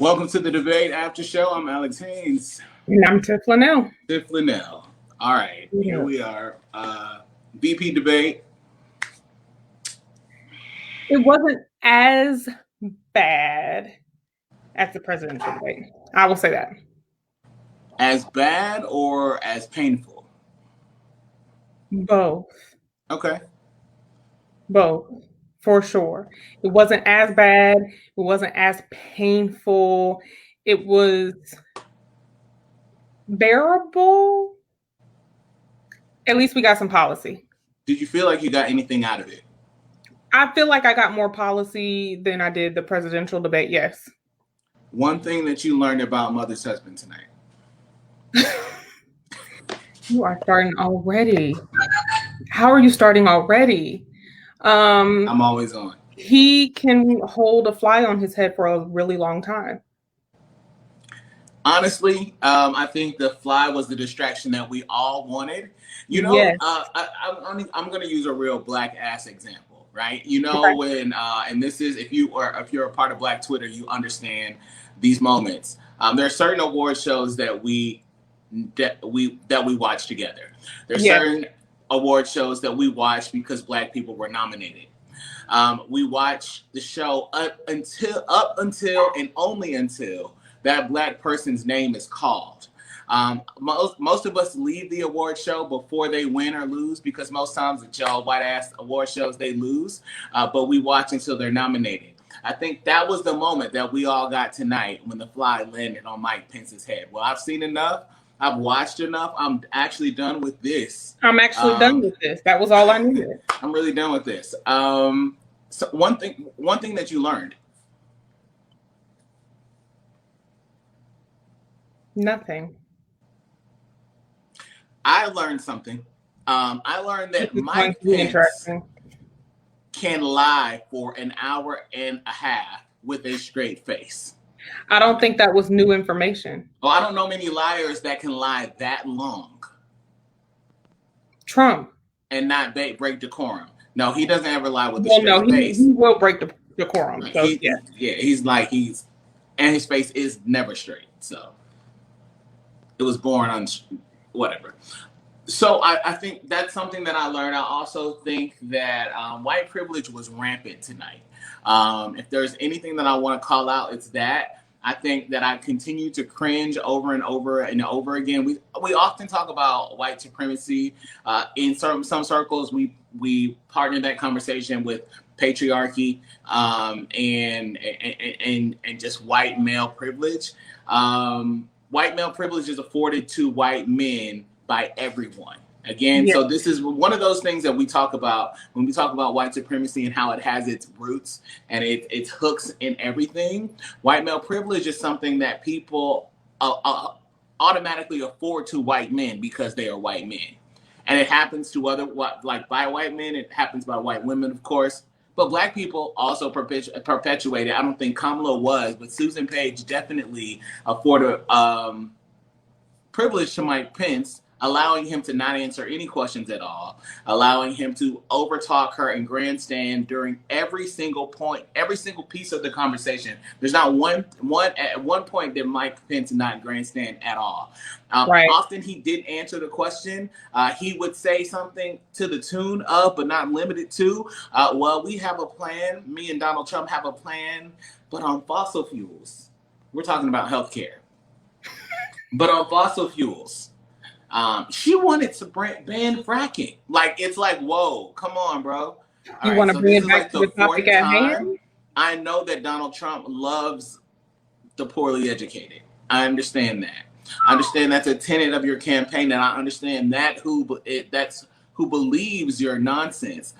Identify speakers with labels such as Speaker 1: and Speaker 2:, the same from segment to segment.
Speaker 1: Welcome to the debate after show. I'm Alex Haynes.
Speaker 2: And I'm Tiffanie Lanelle.
Speaker 1: Tiffanie Lanelle. All right, here we are. VP debate.
Speaker 2: It wasn't as bad as the presidential debate. I will say that.
Speaker 1: As bad or as painful?
Speaker 2: Both.
Speaker 1: Okay.
Speaker 2: Both, for sure. It wasn't as bad. It wasn't as painful. It was bearable. At least we got some policy.
Speaker 1: Did you feel like you got anything out of it?
Speaker 2: I feel like I got more policy than I did the presidential debate, yes.
Speaker 1: One thing that you learned about Mother's husband tonight.
Speaker 2: You are starting already. How are you starting already?
Speaker 1: I'm always on.
Speaker 2: He can hold a fly on his head for a really long time.
Speaker 1: Honestly, I think the fly was the distraction that we all wanted. You know,
Speaker 2: yes.
Speaker 1: I'm going to use a real black ass example, right? You know, when and this is if you're a part of Black Twitter, you understand these moments. There are certain award shows that we watch together. There's certain award shows that we watch because Black people were nominated. We watch the show up until and only until that Black person's name is called. Most of us leave the award show before they win or lose because most times the y'all white ass award shows they lose, but we watch until they're nominated. I think that was the moment that we all got tonight when the fly landed on Mike Pence's head. Well, I've seen enough. I've watched enough. I'm actually done with this.
Speaker 2: I'm actually done with this. That was all I needed.
Speaker 1: I'm really done with this. So one thing that you learned.
Speaker 2: Nothing.
Speaker 1: I learned something. I learned that Mike Pence can lie for an hour and a half with a straight face.
Speaker 2: I don't think that was new information.
Speaker 1: Well, I don't know many liars that can lie that long.
Speaker 2: Trump.
Speaker 1: And not break decorum. No, he doesn't ever lie with a straight face.
Speaker 2: He will break the decorum. So,
Speaker 1: and his face is never straight. So it was born on whatever. So I think that's something that I learned. I also think that white privilege was rampant tonight. If there's anything that I want to call out, it's that. I think that I continue to cringe over and over and over again. We often talk about white supremacy. In some circles, we partner that conversation with patriarchy and just white male privilege. White male privilege is afforded to white men by everyone. Again, so this is one of those things that we talk about when we talk about white supremacy and how it has its roots and its hooks in everything. White male privilege is something that people automatically afford to white men because they are white men. And it happens to by white men, it happens by white women, of course. But Black people also perpetuated. I don't think Kamala was, but Susan Page definitely afforded privilege to Mike Pence, allowing him to not answer any questions at all, allowing him to overtalk her and grandstand during every single point, every single piece of the conversation. There's not at one point did Mike Pence not grandstand at all. Often he did answer the question. He would say something to the tune of, but not limited to, well, we have a plan. Me and Donald Trump have a plan, but on fossil fuels. We're talking about healthcare. But on fossil fuels, she wanted to ban fracking. Like, it's like, whoa, come on, bro.
Speaker 2: You want to bring it back to the topic at hand?
Speaker 1: I know that Donald Trump loves the poorly educated. I understand that. I understand that's a tenet of your campaign, and I understand that's who believes your nonsense.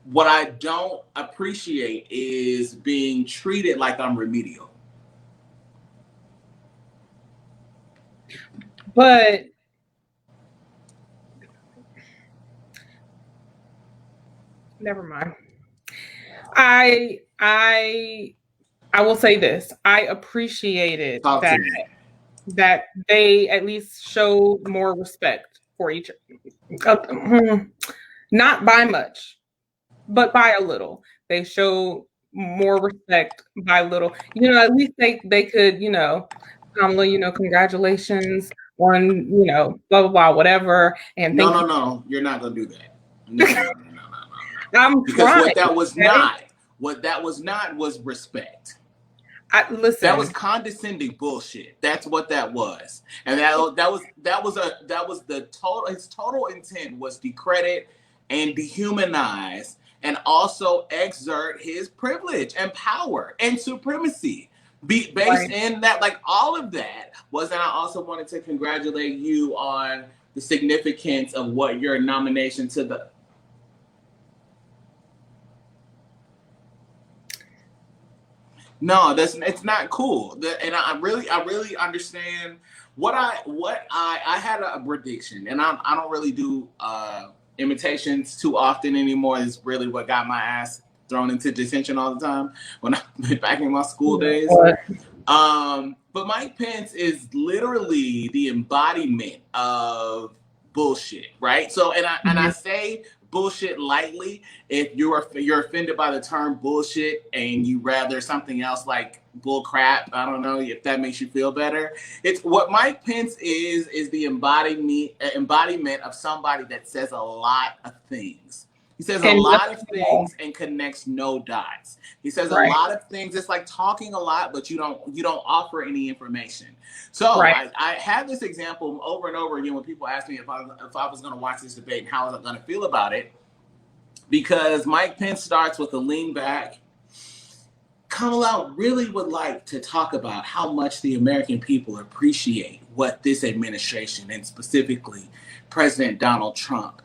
Speaker 1: What I don't appreciate is being treated like I'm remedial.
Speaker 2: But never mind. I will say this. I appreciated that they at least showed more respect for each other. Not by much, but by a little. They showed more respect by little. At least they could, Kamala, congratulations on, blah blah blah, whatever. And
Speaker 1: no, you're not gonna do that. No.
Speaker 2: I'm
Speaker 1: because
Speaker 2: trying.
Speaker 1: what that was not was respect.
Speaker 2: Listen,
Speaker 1: that was condescending bullshit. That's what that was, and that was the total. His total intent was decredit and dehumanize, and also exert his privilege and power and supremacy. Based in that, like all of that was, and I also wanted to congratulate you on the significance of what your nomination to the. No, it's not cool. And I really understand what I had a prediction, and I don't really do imitations too often anymore. It's really what got my ass thrown into detention all the time when I back in my school days. But Mike Pence is literally the embodiment of bullshit, right? So, and I say bullshit lightly. If you're offended by the term bullshit and you rather something else like bull crap, I don't know if that makes you feel better. It's what Mike Pence is the embodiment of somebody that says a lot of things. He says a lot of things and connects no dots. He says a lot of things. It's like talking a lot, but you don't offer any information. So I have this example over and over again when people ask me if I was going to watch this debate and how I was going to feel about it, because Mike Pence starts with a lean back. Kamala really would like to talk about how much the American people appreciate what this administration, and specifically President Donald Trump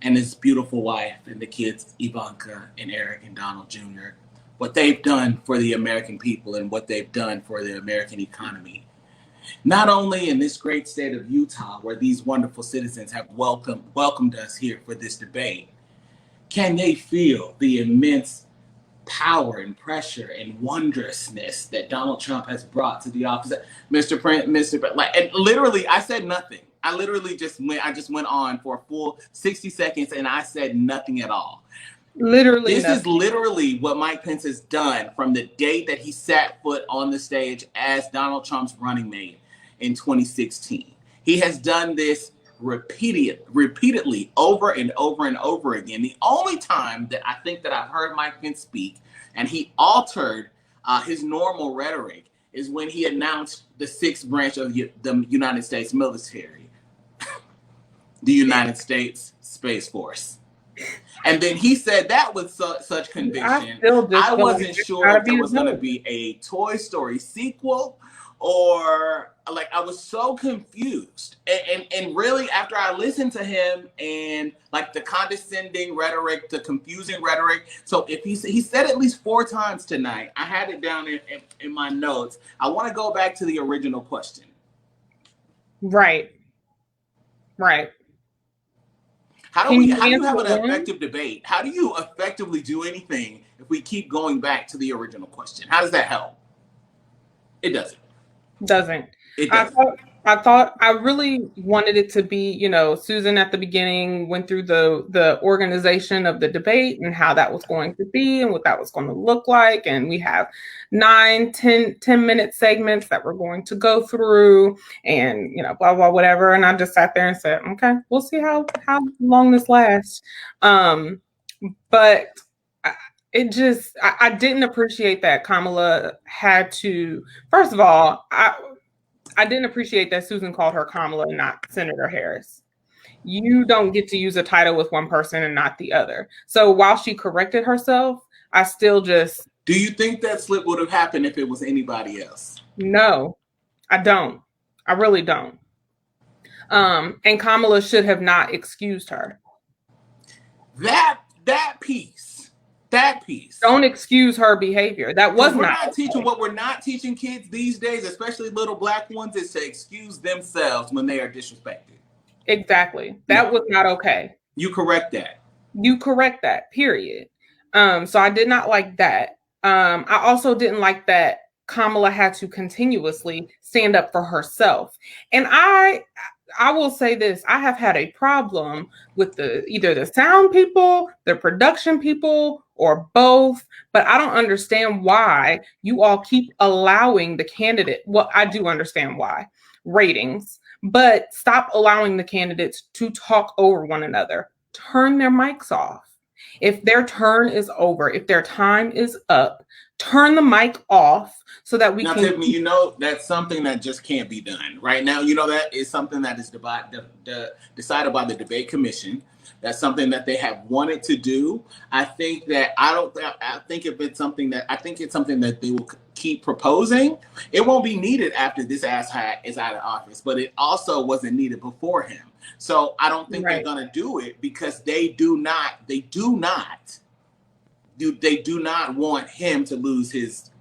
Speaker 1: and his beautiful wife and the kids, Ivanka and Eric and Donald Jr., what they've done for the American people and what they've done for the American economy. Not only in this great state of Utah, where these wonderful citizens have welcomed us here for this debate, can they feel the immense power and pressure and wondrousness that Donald Trump has brought to the office. And literally, I said nothing. I literally just went on for a full 60 seconds and I said nothing at all.
Speaker 2: Literally,
Speaker 1: this is literally what Mike Pence has done from the day that he set foot on the stage as Donald Trump's running mate in 2016. He has done this repeatedly over and over and over again. The only time that I think that I've heard Mike Pence speak and he altered his normal rhetoric is when he announced the sixth branch of the United States military, the United States Space Force. And then he said that with such conviction. I wasn't sure if there was going to be a Toy Story sequel, or like I was so confused. And really, after I listened to him and like the condescending rhetoric, the confusing rhetoric. So if he said at least 4 times tonight, I had it down in my notes. I want to go back to the original question.
Speaker 2: Right.
Speaker 1: How do you have an effective debate? How do you effectively do anything if we keep going back to the original question? How does that help? It doesn't. It doesn't.
Speaker 2: I thought I really wanted it to be, Susan at the beginning went through the organization of the debate and how that was going to be and what that was going to look like. And we have 10-minute segments that we're going to go through and, blah, blah, whatever. And I just sat there and said, okay, we'll see how long this lasts. But I didn't appreciate that Kamala had to, first of all, I didn't appreciate that Susan called her Kamala and not Senator Harris. You don't get to use a title with one person and not the other. So while she corrected herself, I still just
Speaker 1: Do you think that slip would have happened if it was anybody else?
Speaker 2: No, I don't. I really don't. And Kamala should have not excused her.
Speaker 1: That piece.
Speaker 2: Don't excuse her behavior. That was not
Speaker 1: teaching what we're not teaching kids these days, especially little black ones, is to excuse themselves when they are disrespected.
Speaker 2: Exactly. That was not okay.
Speaker 1: You correct that.
Speaker 2: Period. So I did not like that. I also didn't like that Kamala had to continuously stand up for herself. And I will say this, I have had a problem with either the sound people, the production people, or both, but I don't understand why you all keep allowing the candidate. Well, I do understand why, ratings, but stop allowing the candidates to talk over one another. Turn their mics off. If their turn is over, if their time is up, turn the mic off so that we
Speaker 1: can. Now, Tiffanie, you know, that's something that just can't be done right now. You know, that is something that is decided by the debate commission. That's something that they have wanted to do. I think it's something that they will keep proposing. It won't be needed after this asshat is out of office, but it also wasn't needed before him. So I don't think they're going to do it because they do not want him to lose his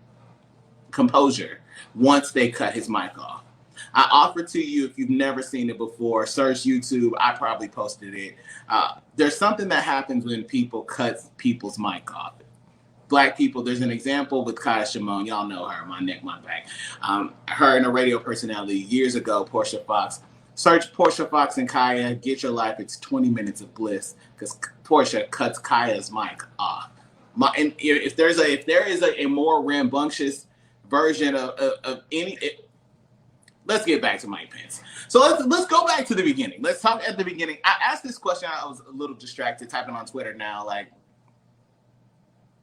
Speaker 1: composure once they cut his mic off. I offer to you, if you've never seen it before, search YouTube. I probably posted it. There's something that happens when people cut people's mic off. Black people, there's an example with Kaya Shimon. Y'all know her, my neck, my back. Her and a radio personality years ago, Portia Fox. Search Portia Fox and Kaya, get your life. It's 20 minutes of bliss because Portia cuts Kaya's mic off. And if there is a more rambunctious version of any, let's get back to Mike Pence. So let's go back to the beginning. Let's talk at the beginning. I asked this question. I was a little distracted typing on Twitter now. Like,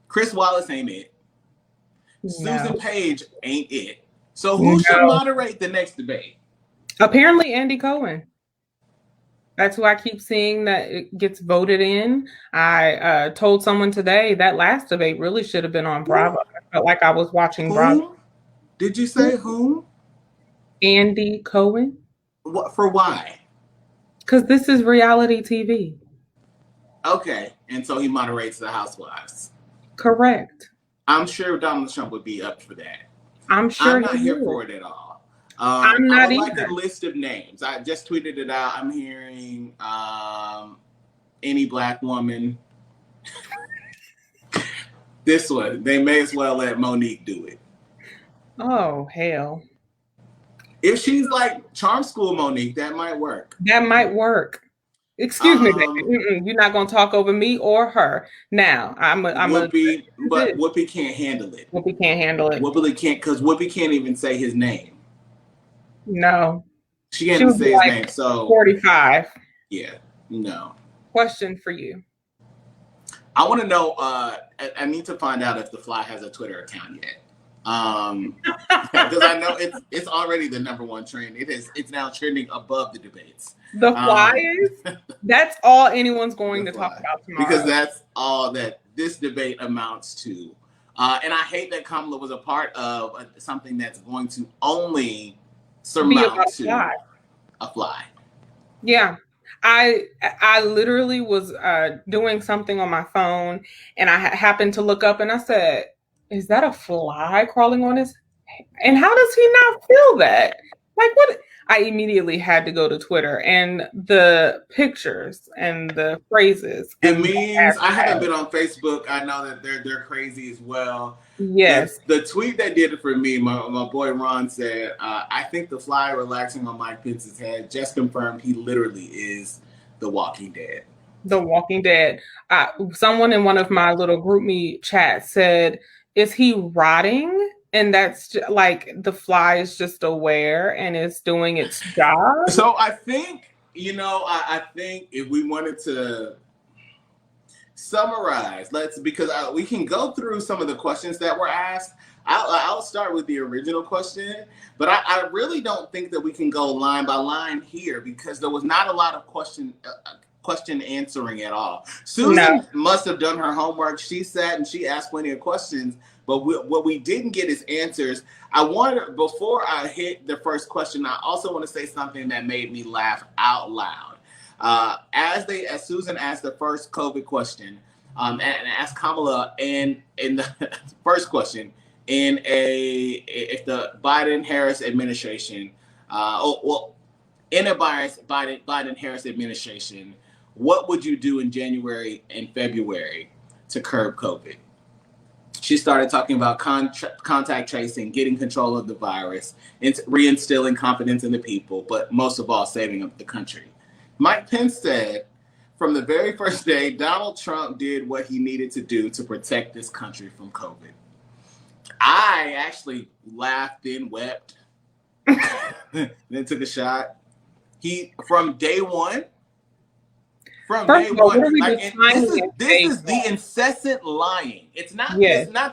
Speaker 1: Chris Wallace ain't it. No. Susan Page ain't it. So who should moderate the next debate?
Speaker 2: Apparently Andy Cohen. That's who I keep seeing that it gets voted in. I told someone today that last debate really should have been on Bravo. I felt like I was watching Bravo.
Speaker 1: Did you say who?
Speaker 2: Andy Cohen.
Speaker 1: What, for why?
Speaker 2: Because this is reality TV.
Speaker 1: Okay. And so he moderates the Housewives.
Speaker 2: Correct.
Speaker 1: I'm sure Donald Trump would be up for that.
Speaker 2: I'm sure
Speaker 1: I'm not here for it at all.
Speaker 2: I'm not either.
Speaker 1: Like a list of names. I just tweeted it out. I'm hearing any black woman. This one. They may as well let Monique do it.
Speaker 2: Oh, hell.
Speaker 1: If she's like Charm School Monique, that might work.
Speaker 2: Excuse me, you're not going to talk over me or her. Now,
Speaker 1: Whoopi, but Whoopi can't handle it.
Speaker 2: Whoopi can't,
Speaker 1: because Whoopi can't even say his name.
Speaker 2: No.
Speaker 1: She can't even say his name. So
Speaker 2: 45.
Speaker 1: Yeah, no.
Speaker 2: Question for you.
Speaker 1: I want to know, I need to find out if The Fly has a Twitter account yet. Because I know it's already the #1 trend. It's now trending above the debates.
Speaker 2: The Fly is? That's all anyone's going to talk about tomorrow.
Speaker 1: Because that's all that this debate amounts to. And I hate that Kamala was a part of something that's going to only surmount to a fly.
Speaker 2: Yeah. I literally was doing something on my phone and I happened to look up and I said, is that a fly crawling on his? And how does he not feel that? Like what? I immediately had to go to Twitter and the pictures and the phrases.
Speaker 1: It means I haven't been on Facebook. I know that they're crazy as well.
Speaker 2: Yes.
Speaker 1: The tweet that did it for me, my boy Ron said, I think the fly relaxing on Mike Pence's head just confirmed he literally is the Walking Dead.
Speaker 2: The Walking Dead. Someone in one of my little group me chats said, is he rotting? And that's just, like the fly is just aware and it's doing its job.
Speaker 1: So I think, I think if we wanted to summarize, because we can go through some of the questions that were asked. I'll start with the original question, but I really don't think that we can go line by line here because there was not a lot of question answering at all. Susan must have done her homework. She sat and she asked plenty of questions, But what we didn't get is answers. Before I hit the first question, I also want to say something that made me laugh out loud. As Susan asked the first COVID question, and asked Kamala in the first question, if the Biden-Harris administration, in a Biden-Harris administration, what would you do in January and February to curb COVID? She started talking about contact tracing, getting control of the virus, reinstilling confidence in the people, but most of all, saving up the country. Mike Pence said, from the very first day, Donald Trump did what he needed to do to protect this country from COVID. I actually laughed and wept, then took a shot. From day one, like, this is the incessant lying. It's not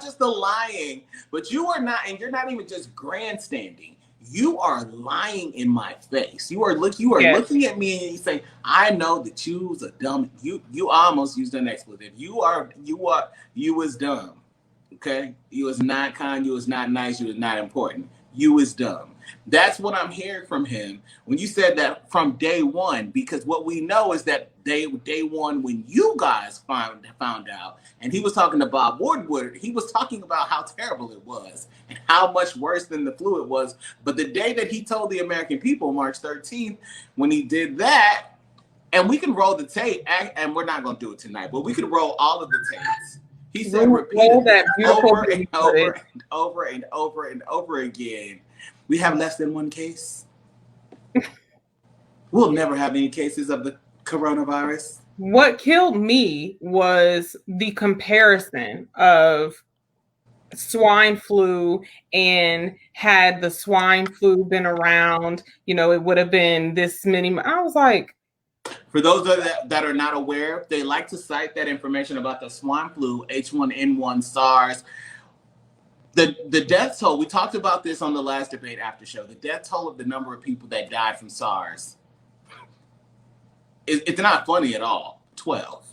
Speaker 1: just the lying, but you're not even just grandstanding. You are lying in my face. You are looking at me and you say, I know that you was a dumb. You almost used an expletive. You was dumb. Okay, you was not kind. You was not nice. You was not important. You was dumb. That's what I'm hearing from him when you said that from day one, because what we know is that day one, when you guys found out, and he was talking to Bob Woodward, he was talking about how terrible it was and how much worse than the flu it was. But the day that he told the American people, March 13th, when he did that, and we can roll the tape, and we're not going to do it tonight, but we could roll all of the tapes. He said repeatedly over and over and over and over again, we have less than one case. We'll never have any cases of the coronavirus.
Speaker 2: What killed me was the comparison of swine flu, and had the swine flu been around, it would have been this many. I was like,
Speaker 1: for those that are not aware, they like to cite that information about the swine flu, H1N1, SARS. The death toll, we talked about this on the last debate after show, the death toll of the number of people that died from SARS, it's not funny at all. 12.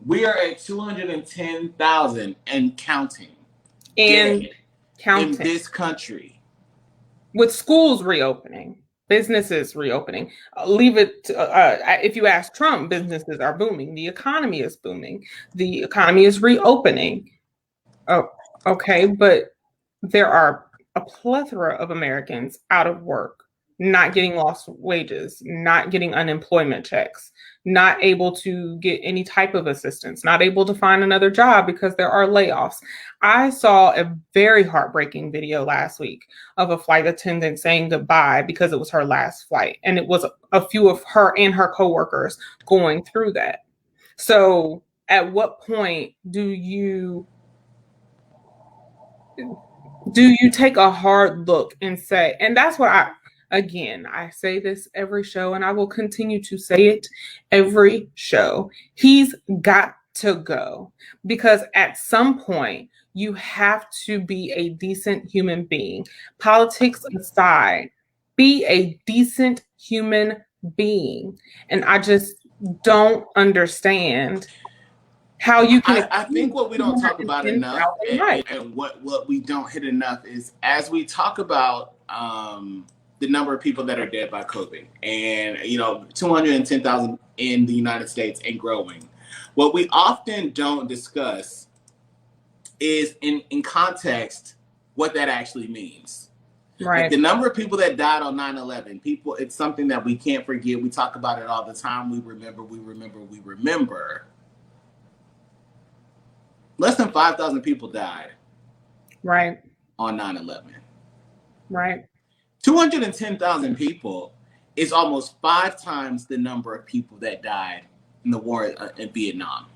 Speaker 1: We are at 210,000 and counting.
Speaker 2: And counting.
Speaker 1: In this country.
Speaker 2: With schools reopening, businesses reopening. Leave it to, if you ask Trump, businesses are booming. The economy is booming. The economy is reopening. Oh, okay, but there are a plethora of Americans out of work, not getting lost wages, not getting unemployment checks, not able to get any type of assistance, not able to find another job because there are layoffs. I saw a very heartbreaking video last week of a flight attendant saying goodbye because it was her last flight. And it was a few of her and her coworkers going through that. So at what point do you take a hard look and say, and that's what I say this every show, and I will continue to say it every show. He's got to go, because at some point you have to be a decent human being. Politics aside, be a decent human being. And I just don't understand how you can.
Speaker 1: I think what we don't talk about enough, and what we don't hit enough, is as we talk about the number of people that are dead by COVID, and 210,000 in the United States and growing. What we often don't discuss is in context what that actually means.
Speaker 2: Right.
Speaker 1: Like the number of people that died on 9/11, it's something that we can't forget. We talk about it all the time. We remember. Less than 5,000 people died.
Speaker 2: Right.
Speaker 1: On 9/11.
Speaker 2: Right.
Speaker 1: 210,000 people is almost 5 times the number of people that died in the war in Vietnam.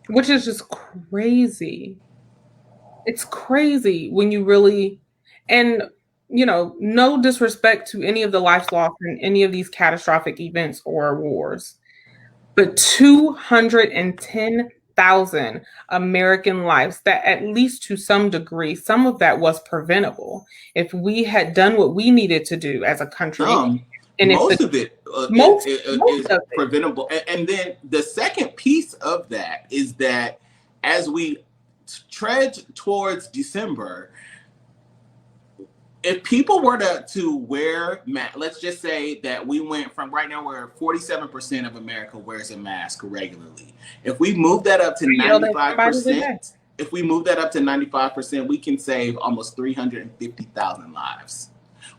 Speaker 2: Which is just crazy. It's crazy when you really, and no disrespect to any of the lives lost in any of these catastrophic events or wars, but 210,000 200,000 American lives that, at least to some degree, some of that was preventable if we had done what we needed to do as a country. And if
Speaker 1: most of it is
Speaker 2: of it,
Speaker 1: preventable. And then the second piece of that is that as we tread towards December, if people were to wear masks, let's just say that we went from right now where 47% of America wears a mask regularly. If we move that up to 95%, if we move that up to 95%, we can save almost 350,000 lives.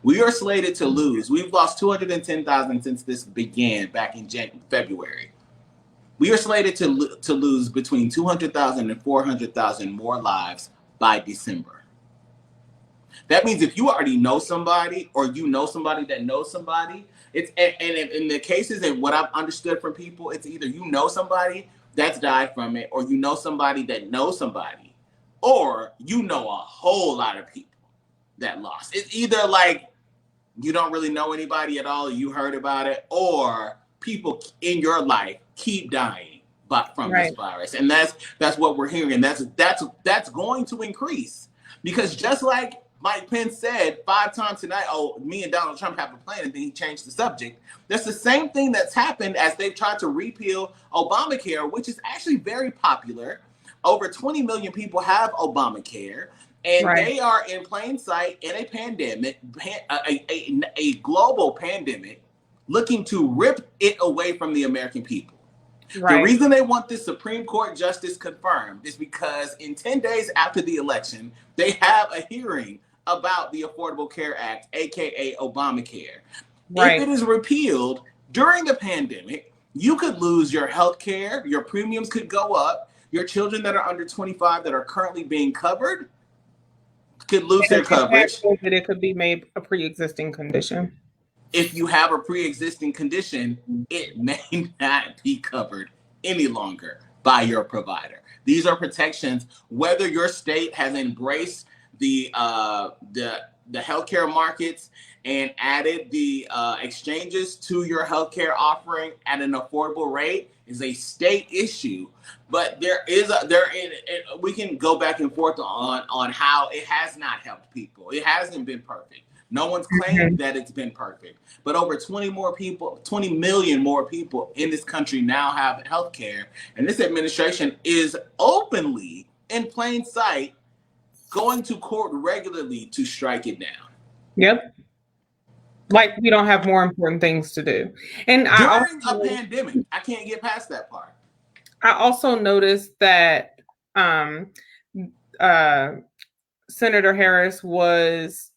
Speaker 1: We are slated to lose. We've lost 210,000 since this began back in February. We are slated to lose between 200,000 and 400,000 more lives by December. That means if you already know somebody, or you know somebody that knows somebody, it's and in the cases and what I've understood from people, it's either you know somebody that's died from it, or you know somebody that knows somebody, or you know a whole lot of people that lost. It's either like you don't really know anybody at all, you heard about it, or people in your life keep dying from this virus, and that's what we're hearing, and that's going to increase, because just like Mike Pence said 5 times tonight, oh, me and Donald Trump have a plan, and then he changed the subject. That's the same thing that's happened as they've tried to repeal Obamacare, which is actually very popular. Over 20 million people have Obamacare, and they are in plain sight in a pandemic, a global pandemic, looking to rip it away from the American people. The reason they want this Supreme Court justice confirmed is because in 10 days after the election, they have a hearing about the Affordable Care Act, aka Obamacare. If it is repealed during the pandemic, you could lose your health care, your premiums could go up, your children that are under 25 that are currently being covered could lose their coverage.
Speaker 2: It could be made a pre-existing condition.
Speaker 1: If you have a pre-existing condition, it may not be covered any longer by your provider. These are protections, whether your state has embraced the healthcare markets and added the exchanges to your healthcare offering at an affordable rate, is a state issue. But we can go back and forth on how it has not helped people. It hasn't been perfect. No one's claimed that it's been perfect, but over 20 million more people in this country now have health care. And this administration is openly, in plain sight, going to court regularly to strike it down.
Speaker 2: Yep. Like we don't have more important things to do. And
Speaker 1: during a pandemic, I can't get past that part.
Speaker 2: I also noticed that Senator Harris was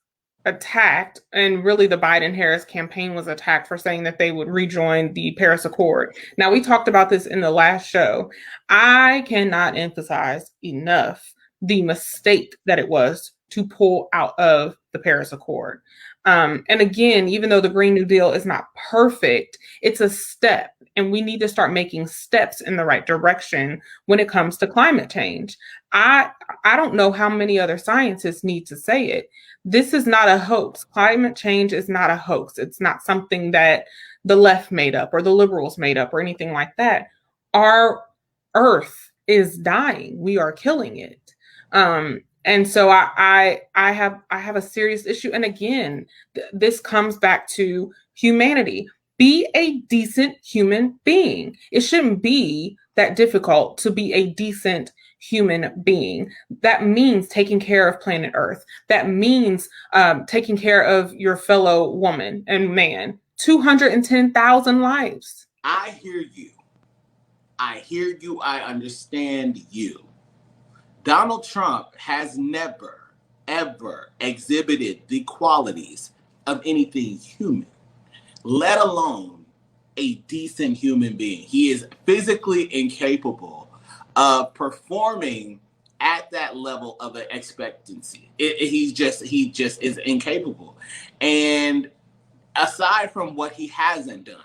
Speaker 2: attacked, and really the Biden-Harris campaign was attacked for saying that they would rejoin the Paris Accord. Now, we talked about this in the last show. I cannot emphasize enough the mistake that it was to pull out of the Paris Accord. And again, even though the Green New Deal is not perfect, it's a step, and we need to start making steps in the right direction when it comes to climate change. I don't know how many other scientists need to say it. This is not a hoax. Climate change is not a hoax. It's not something that the left made up or the liberals made up or anything like that. Our Earth is dying. We are killing it. And so I have a serious issue. And again, this comes back to humanity. Be a decent human being. It shouldn't be that difficult to be a decent human being. That means taking care of planet Earth. That means taking care of your fellow woman and man. 210,000 lives.
Speaker 1: I hear you. I understand you. Donald Trump has never, ever exhibited the qualities of anything human, let alone a decent human being. He is physically incapable of performing at that level of an expectancy. He just is incapable. And aside from what he hasn't done,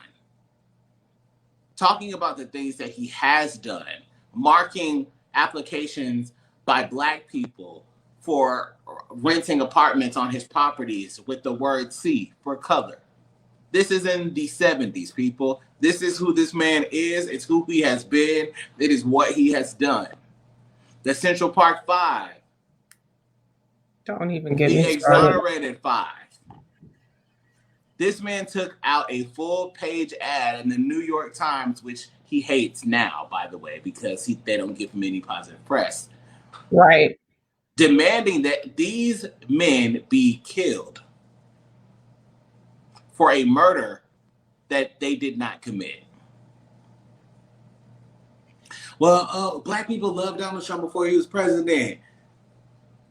Speaker 1: talking about the things that he has done, marking applications by Black people for renting apartments on his properties with the word C for color. This is in the 70s, people. This is who this man is. It's who he has been. It is what he has done. The Central Park Five.
Speaker 2: Don't even get
Speaker 1: He
Speaker 2: me started.
Speaker 1: exonerated 5. This man took out a full-page ad in the New York Times, which he hates now, by the way, because they don't give him any positive press.
Speaker 2: Right.
Speaker 1: Demanding that these men be killed for a murder that they did not commit. Well, black people loved Donald Trump before he was president.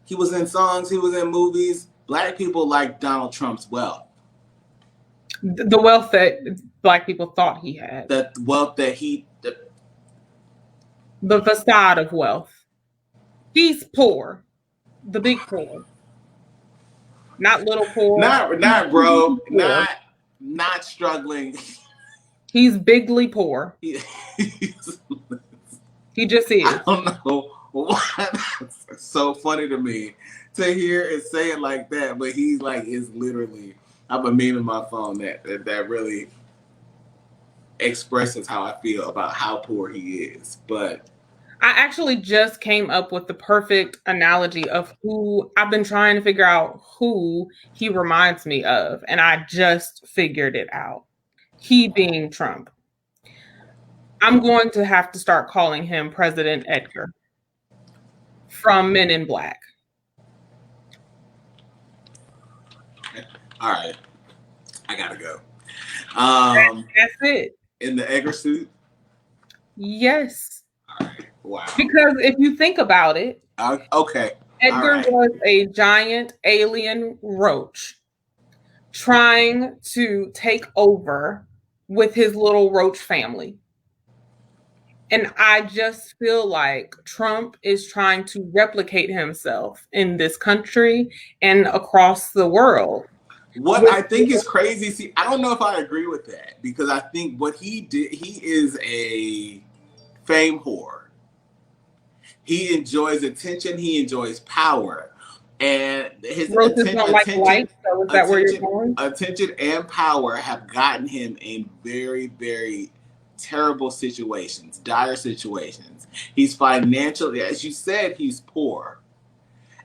Speaker 1: He was in songs, he was in movies. Black people liked Donald Trump's wealth.
Speaker 2: The wealth that black people thought he had.
Speaker 1: The wealth that
Speaker 2: the facade of wealth. He's poor. The big poor. Not little poor.
Speaker 1: Not broke. Not struggling.
Speaker 2: He's bigly poor. He just is.
Speaker 1: I don't know why it's so funny to me to hear and say it like that, but he's like, is literally, I have a meme in my phone that really expresses how I feel about how poor he is. But
Speaker 2: I actually just came up with the perfect analogy of who I've been trying to figure out who he reminds me of, and I just figured it out. He being Trump. I'm going to have to start calling him President Edgar from Men in Black.
Speaker 1: All right. I gotta go.
Speaker 2: That's it.
Speaker 1: In the Edgar suit?
Speaker 2: Yes.
Speaker 1: All right. Wow.
Speaker 2: Because if you think about it,
Speaker 1: okay.
Speaker 2: Edgar was a giant alien roach trying to take over with his little roach family. And I just feel like Trump is trying to replicate himself in this country and across the world.
Speaker 1: What I think is crazy, see, I don't know if I agree with that, because I think what he did, he is a fame whore. He enjoys attention, he enjoys power. And his attention and power have gotten him in very, very terrible situations, dire situations. He's financially, as you said, he's poor.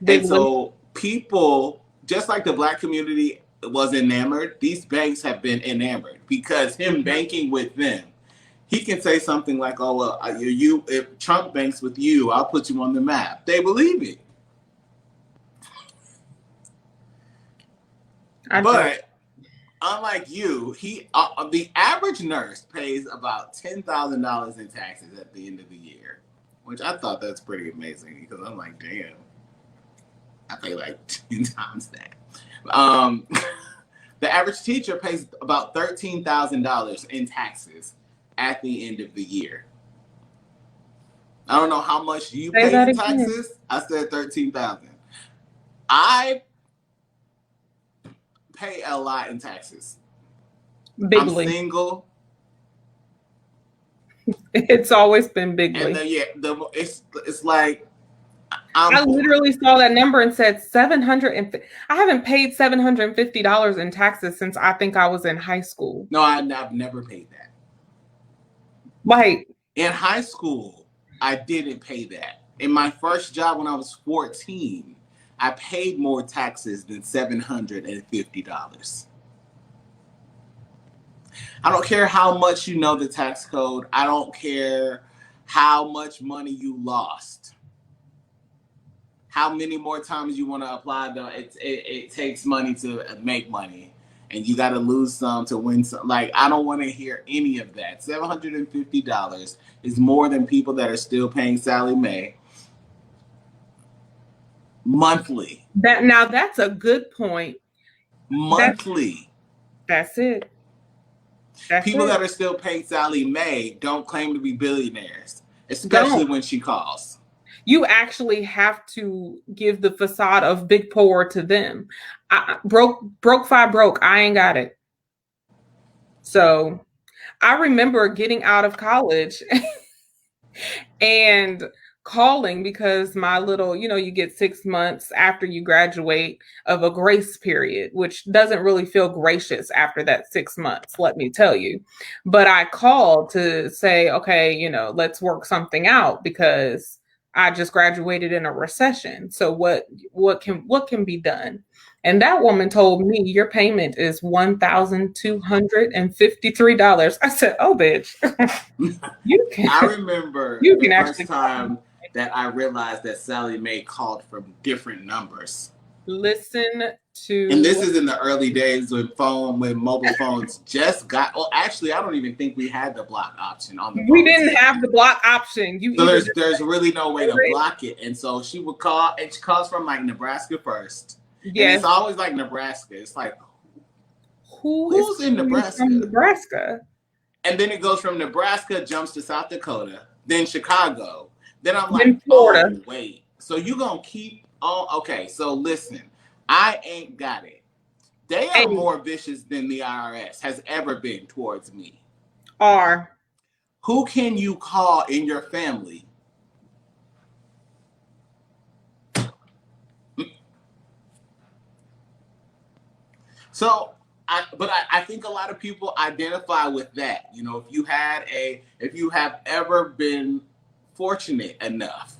Speaker 1: And so people, just like the black community was enamored, these banks have been enamored because him banking with them, he can say something like, oh, well, if Trump banks with you, I'll put you on the map. They believe it. But unlike you, the average nurse pays about $10,000 in taxes at the end of the year, which I thought that's pretty amazing because I'm like, damn, I pay like 10 times that. The average teacher pays about $13,000 in taxes at the end of the year. I don't know how much you pay in taxes. I said $13,000. I pay a lot in taxes.
Speaker 2: Bigly.
Speaker 1: I'm single.
Speaker 2: It's always been bigly.
Speaker 1: And it's like
Speaker 2: I literally saw that number and said $750. I haven't paid $750 in taxes since I think I was in high school.
Speaker 1: No, I've never paid that.
Speaker 2: Like
Speaker 1: in high school, I didn't pay that. In my first job when I was 14, I paid more taxes than $750. I don't care how much you know the tax code. I don't care how much money you lost. How many more times you want to apply, though? It takes money to make money. And you got to lose some to win some. Like, I don't want to hear any of that. $750 is more than people that are still paying Sallie Mae monthly.
Speaker 2: Now that's a good point.
Speaker 1: Monthly.
Speaker 2: That's it.
Speaker 1: People that are still paying Sallie Mae don't claim to be billionaires, especially when she calls.
Speaker 2: You actually have to give the facade of big poor to them. Broke fi broke. I ain't got it. So I remember getting out of college and calling because my little, you get 6 months after you graduate of a grace period, which doesn't really feel gracious after that 6 months, let me tell you. But I called to say, okay, let's work something out because I just graduated in a recession. So what can be done? And that woman told me your payment is $1,253. I said, "Oh, bitch, you can."
Speaker 1: I remember
Speaker 2: You
Speaker 1: the
Speaker 2: can
Speaker 1: first
Speaker 2: actually
Speaker 1: time that I realized that Sally Mae called from different numbers.
Speaker 2: listen to.
Speaker 1: And this is in the early days when mobile phones just got. Well, actually, I don't even think we had the block option on the phone.
Speaker 2: We didn't have the block option.
Speaker 1: So there's really no way to block it. And so she would call, and she calls from like Nebraska first. Yes. And it's always like Nebraska. It's like, who's in Nebraska?
Speaker 2: From Nebraska.
Speaker 1: And then it goes from Nebraska, jumps to South Dakota, then Chicago. Then I'm
Speaker 2: then
Speaker 1: like,
Speaker 2: Florida.
Speaker 1: Oh, wait. So you gonna keep on? Okay, so listen, I ain't got it. They are more vicious than the IRS has ever been towards me. Who can you call in your family? So, I think a lot to people identify with that. You know, if you have ever been fortunate enough,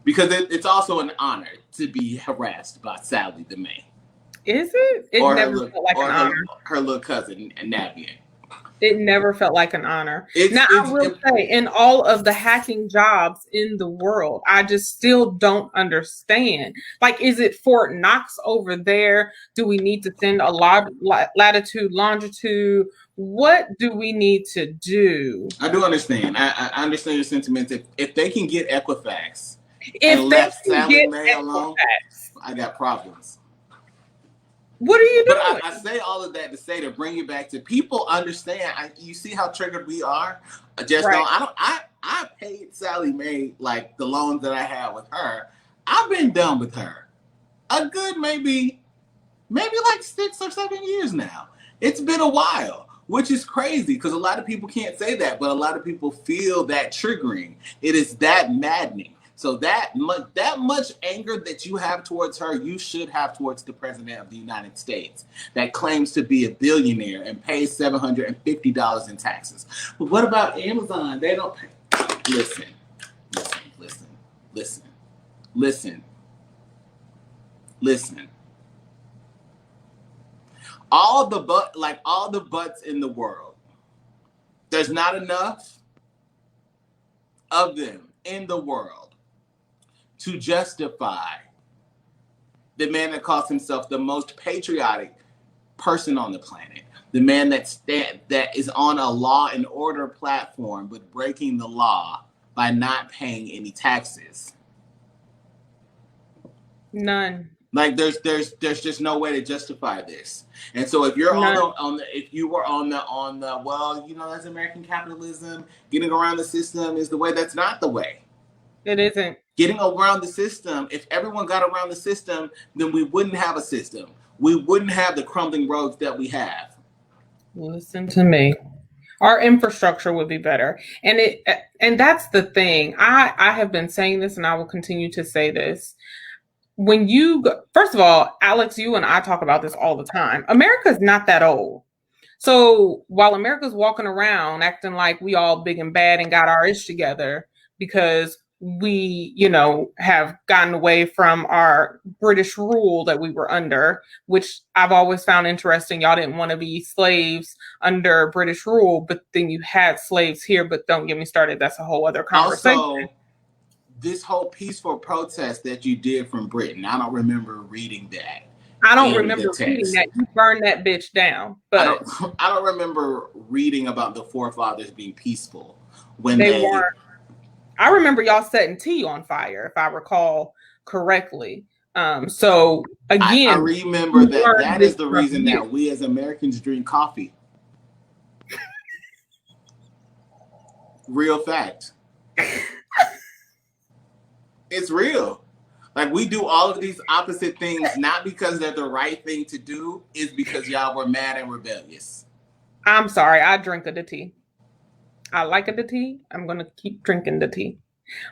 Speaker 1: because it's also an honor to be harassed by Sally the Mae.
Speaker 2: Is it? It never felt like an honor.
Speaker 1: Her little cousin, Navian.
Speaker 2: It never felt like an honor. I will say, in all of the hacking jobs in the world, I just still don't understand. Like, is it Fort Knox over there? Do we need to send a latitude, longitude? What do we need to do?
Speaker 1: I do understand. I understand your sentiments. If they can get Equifax
Speaker 2: and
Speaker 1: left Sally Mae alone, I got problems.
Speaker 2: What are you doing?
Speaker 1: But I say all of that to say, to bring it back to people understand. You see how triggered we are. I paid Sally Mae like the loans that I had with her. I've been done with her a good maybe like 6 or 7 years now. It's been a while, which is crazy because a lot of people can't say that, but a lot of people feel that triggering. It is that maddening. So that much anger that you have towards her, you should have towards the president of the United States that claims to be a billionaire and pays $750 in taxes. But what about Amazon? They don't pay. Listen. All the butts in the world, there's not enough of them in the world to justify the man that calls himself the most patriotic person on the planet, the man that is on a law and order platform but breaking the law by not paying any taxes.
Speaker 2: None.
Speaker 1: Like there's just no way to justify this. And so if you're if you were on the well, that's American capitalism, getting around the system is the way. That's not the way.
Speaker 2: It isn't.
Speaker 1: Getting around the system, if everyone got around the system, then we wouldn't have a system. We wouldn't have the crumbling roads that we have.
Speaker 2: Listen to me. Our infrastructure would be better. And that's the thing. I have been saying this and I will continue to say this. When first of all, Alex, you and I talk about this all the time. America's not that old. So while America's walking around acting like we all big and bad and got our ish together because we, have gotten away from our British rule that we were under, which I've always found interesting. Y'all didn't want to be slaves under British rule, but then you had slaves here, but don't get me started. That's a whole other conversation.
Speaker 1: Also, this whole peaceful protest that you did from Britain, I don't remember reading that.
Speaker 2: I don't remember reading that. You burned that bitch down. But
Speaker 1: I don't remember reading about the forefathers being peaceful when
Speaker 2: they weren't. I remember y'all setting tea on fire, if I recall correctly. So again,
Speaker 1: I remember that is the reason that we as Americans drink coffee. Real fact. It's real. Like, we do all of these opposite things, not because they're the right thing to do, it's because y'all were mad and rebellious.
Speaker 2: I'm sorry, I drink the tea. I like the tea. I'm going to keep drinking the tea.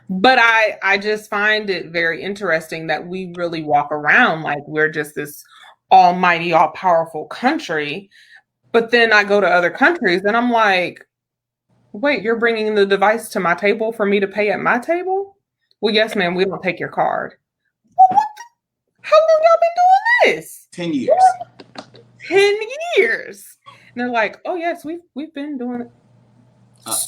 Speaker 2: But I just find it very interesting that we really walk around like we're just this almighty, all powerful country. But then I go to other countries and I'm like, wait, you're bringing the device to my table for me to pay at my table? Well, yes, ma'am, we don't take your card. Well, how long y'all been doing this?
Speaker 1: 10 years.
Speaker 2: 10 years. And they're like, oh, yes, we've been doing it.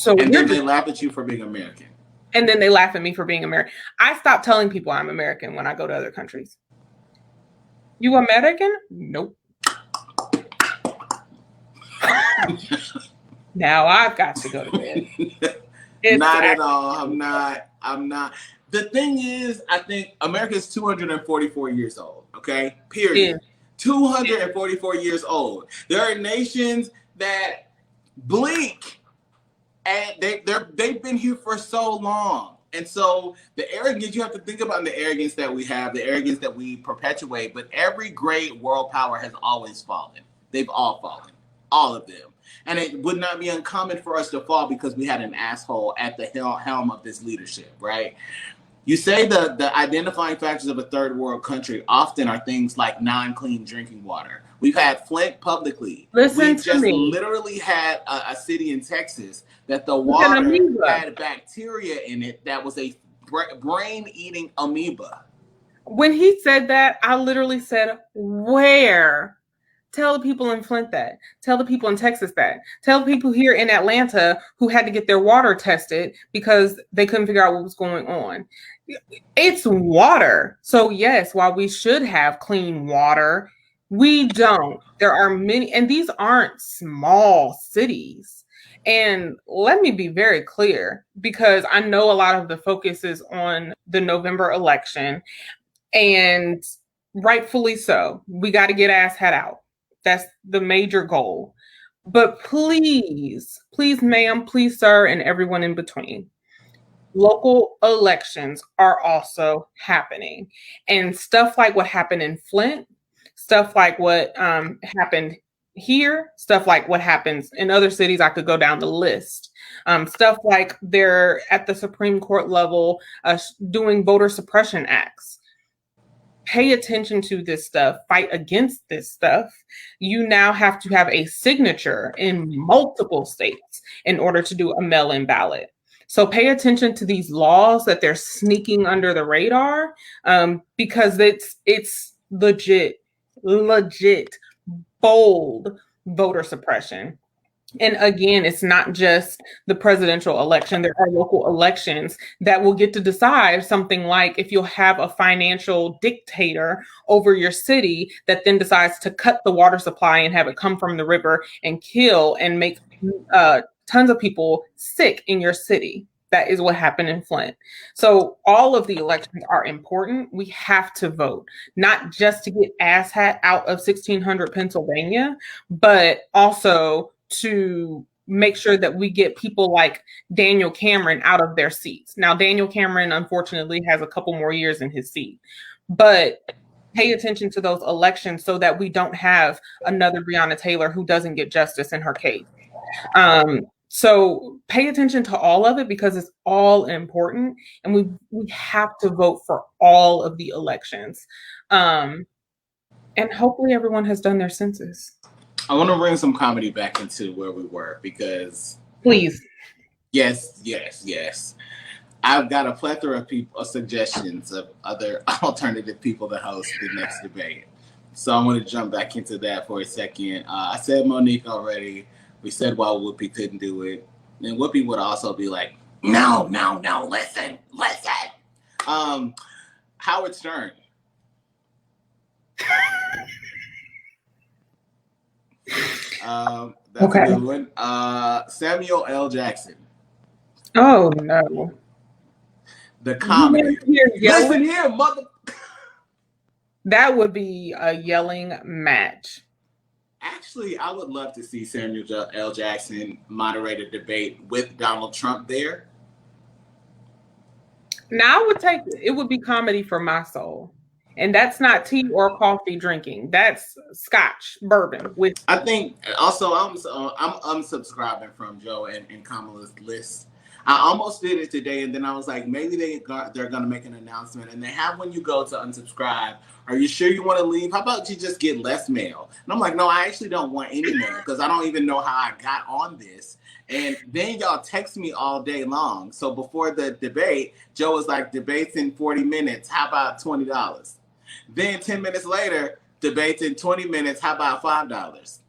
Speaker 1: And then they laugh at you for being American.
Speaker 2: And then they laugh at me for being American. I stop telling people I'm American when I go to other countries. You American? Nope. Now I've got to go to bed.
Speaker 1: Not at all. I'm not. The thing is, I think America is 244 years old. Okay, period. Yeah. 244 years old. There are nations that blink, and they've been here for so long. And so the arrogance, you have to think about the arrogance that we have, the arrogance that we perpetuate. But every great world power has always fallen. They've all fallen, all of them. And it would not be uncommon for us to fall because we had an asshole at the helm of this leadership, right? You say the identifying factors of a third world country often are things like non-clean drinking water. We've had Flint publicly.
Speaker 2: Listen
Speaker 1: we just literally had a city in Texas that the water had bacteria in it that was a brain-eating amoeba.
Speaker 2: When he said that, I literally said, where? Tell the people in Flint that. Tell the people in Texas that. Tell the people here in Atlanta who had to get their water tested because they couldn't figure out what was going on. It's water. So yes, while we should have clean water, we don't. There are many, and these aren't small cities. And let me be very clear, because I know a lot of the focus is on the November election, and rightfully so. We got to get asshat out. That's the major goal. But please, ma'am, please, sir, and everyone in between, local elections are also happening. And stuff like what happened in Flint, stuff like what happened here, stuff like what happens in other cities, I could go down the list. Stuff like they're at the Supreme Court level doing voter suppression acts. Pay attention to this stuff, fight against this stuff. You now have to have a signature in multiple states in order to do a mail-in ballot. So pay attention to these laws that they're sneaking under the radar, because it's legit, bold voter suppression. And again, it's not just the presidential election. There are local elections that will get to decide something like if you'll have a financial dictator over your city that then decides to cut the water supply and have it come from the river and kill and make tons of people sick in your city. That is what happened in Flint. So all of the elections are important. We have to vote, not just to get asshat out of 1600 Pennsylvania, but also to make sure that we get people like Daniel Cameron out of their seats. Now, Daniel Cameron, unfortunately, has a couple more years in his seat, but pay attention to those elections so that we don't have another Breonna Taylor who doesn't get justice in her case. So pay attention to all of it because it's all important, and we have to vote for all of the elections. And hopefully everyone has done their census.
Speaker 1: I want to bring some comedy back into where we were because...
Speaker 2: Please.
Speaker 1: Yes. I've got a plethora of suggestions of other alternative people to host the next debate. So I want to jump back into that for a second. I said Monique already. We said why Whoopi couldn't do it. And Whoopi would also be like, no, listen. Howard Stern. That's okay. A good one. Samuel L. Jackson.
Speaker 2: Oh no.
Speaker 1: The comedy. Listen here, mother.
Speaker 2: That would be a yelling match.
Speaker 1: Actually, I would love to see Samuel L. Jackson moderate a debate with Donald Trump there.
Speaker 2: Now I would take it would be comedy for my soul. And that's not tea or coffee drinking. That's scotch, bourbon.
Speaker 1: I think also I'm unsubscribing from Joe and Kamala's list. I almost did it today, and then I was like, maybe they're gonna make an announcement, and they have when you go to unsubscribe. Are you sure you want to leave? How about you just get less mail? And I'm like, no, I actually don't want any mail because I don't even know how I got on this. And then y'all text me all day long. So before the debate, Joe was like, debates in 40 minutes. How about $20? Then 10 minutes later, debates in 20 minutes. How about $5?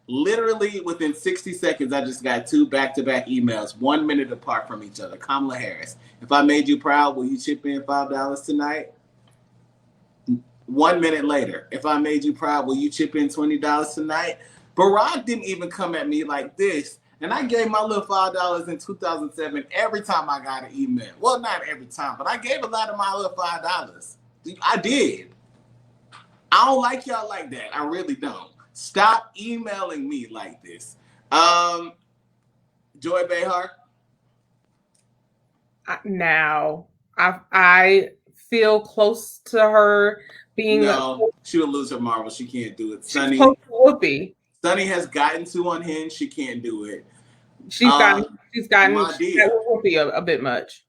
Speaker 1: Literally within 60 seconds, I just got 2 back-to-back emails, 1 minute apart from each other. Kamala Harris, if I made you proud, will you chip in $5 tonight? 1 minute later, if I made you proud, will you chip in $20 tonight? Barack didn't even come at me like this. And I gave my little $5 in 2007 every time I got an email. Well, not every time, but I gave a lot of my little $5. I did. I don't like y'all like that. I really don't. Stop emailing me like this. Joy Behar?
Speaker 2: Now, I feel close to her being.
Speaker 1: No, she would lose her marbles. She can't do it. Sunny has gotten too unhinged. She can't do it.
Speaker 2: She's gotten Whoopi a bit much.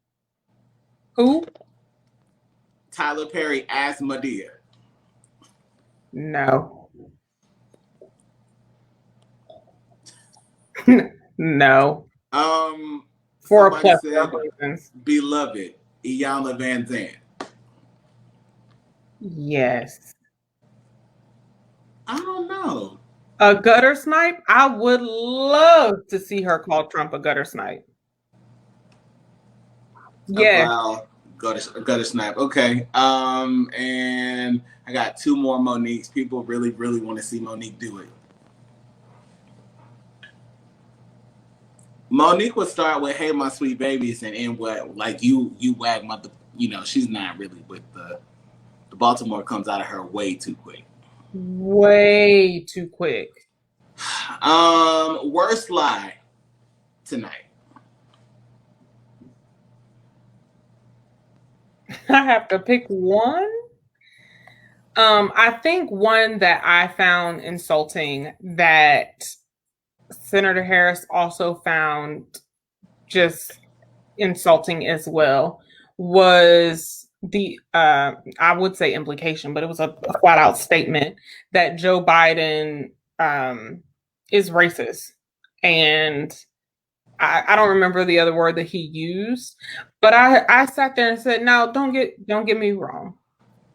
Speaker 2: Who?
Speaker 1: Tyler Perry as Madea.
Speaker 2: No. No. For a plethora of reasons.
Speaker 1: Beloved, Iyanla Vanzant.
Speaker 2: Yes.
Speaker 1: I don't know.
Speaker 2: A gutter snipe? I would love to see her call Trump a gutter snipe. Yeah.
Speaker 1: Wow. Gutter snipe. Okay. And I got 2 more Moniques. People really, really want to see Monique do it. Monique would start with, "Hey, my sweet babies," and end what, like, you wag mother. She's not really with the Baltimore comes out of her way too quick.
Speaker 2: Way too quick.
Speaker 1: Worst lie tonight.
Speaker 2: I have to pick one. I think one that I found insulting that Senator Harris also found just insulting as well was the I would say implication, but it was a flat out statement that Joe Biden is racist. And I don't remember the other word that he used, but I sat there and said, now don't get me wrong.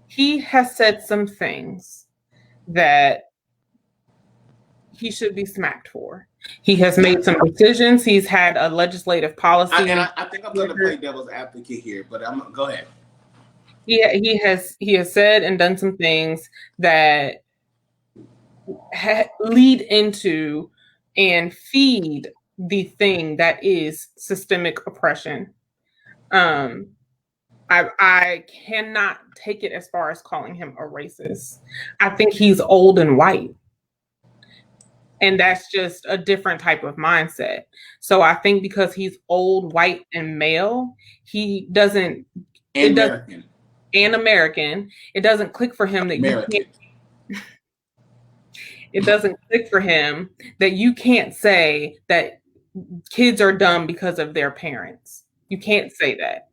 Speaker 2: He has said some things that he should be smacked for. He has made some decisions. He's had a legislative policy.
Speaker 1: I think I'm going to play devil's advocate here, but go ahead.
Speaker 2: He has said and done some things that lead into and feed the thing that is systemic oppression. I cannot take it as far as calling him a racist. I think he's old and white. And that's just a different type of mindset. So I think because he's old, white, and male, he doesn't
Speaker 1: American.
Speaker 2: It doesn't click for him that it doesn't click for him that you can't say that kids are dumb because of their parents. You can't say that.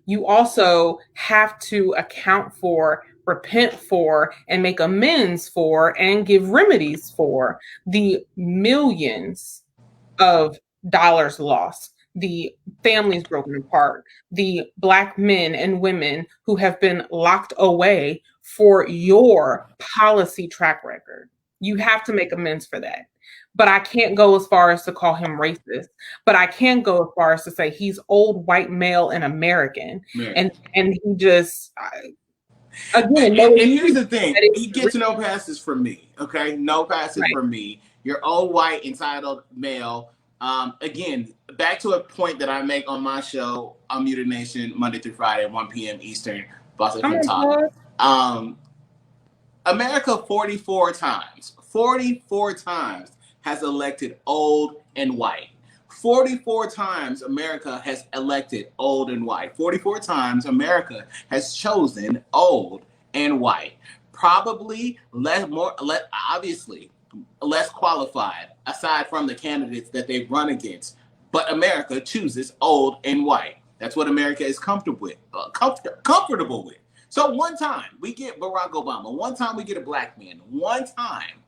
Speaker 2: You also have to account for, repent for, and make amends for, and give remedies for the millions of dollars lost, the families broken apart, the Black men and women who have been locked away for your policy track record. You have to make amends for that. But I can't go as far as to call him racist. But I can go as far as to say he's old, white, male, and American. And he just, again.
Speaker 1: And here's the thing. He gets no passes from me, okay? No passes from me. You're old, white, entitled, male. Again, back to a point that I make on my show, Unmuted Nation, Monday through Friday, 1 p.m. Eastern, Boston Talk. America 44 times has elected old and white. 44 times America has elected old and white. 44 times America has chosen old and white. Probably obviously less qualified, aside from the candidates that they've run against, But America chooses old and white. That's what America is comfortable with. So one time we get Barack Obama, one time we get a black man, one time,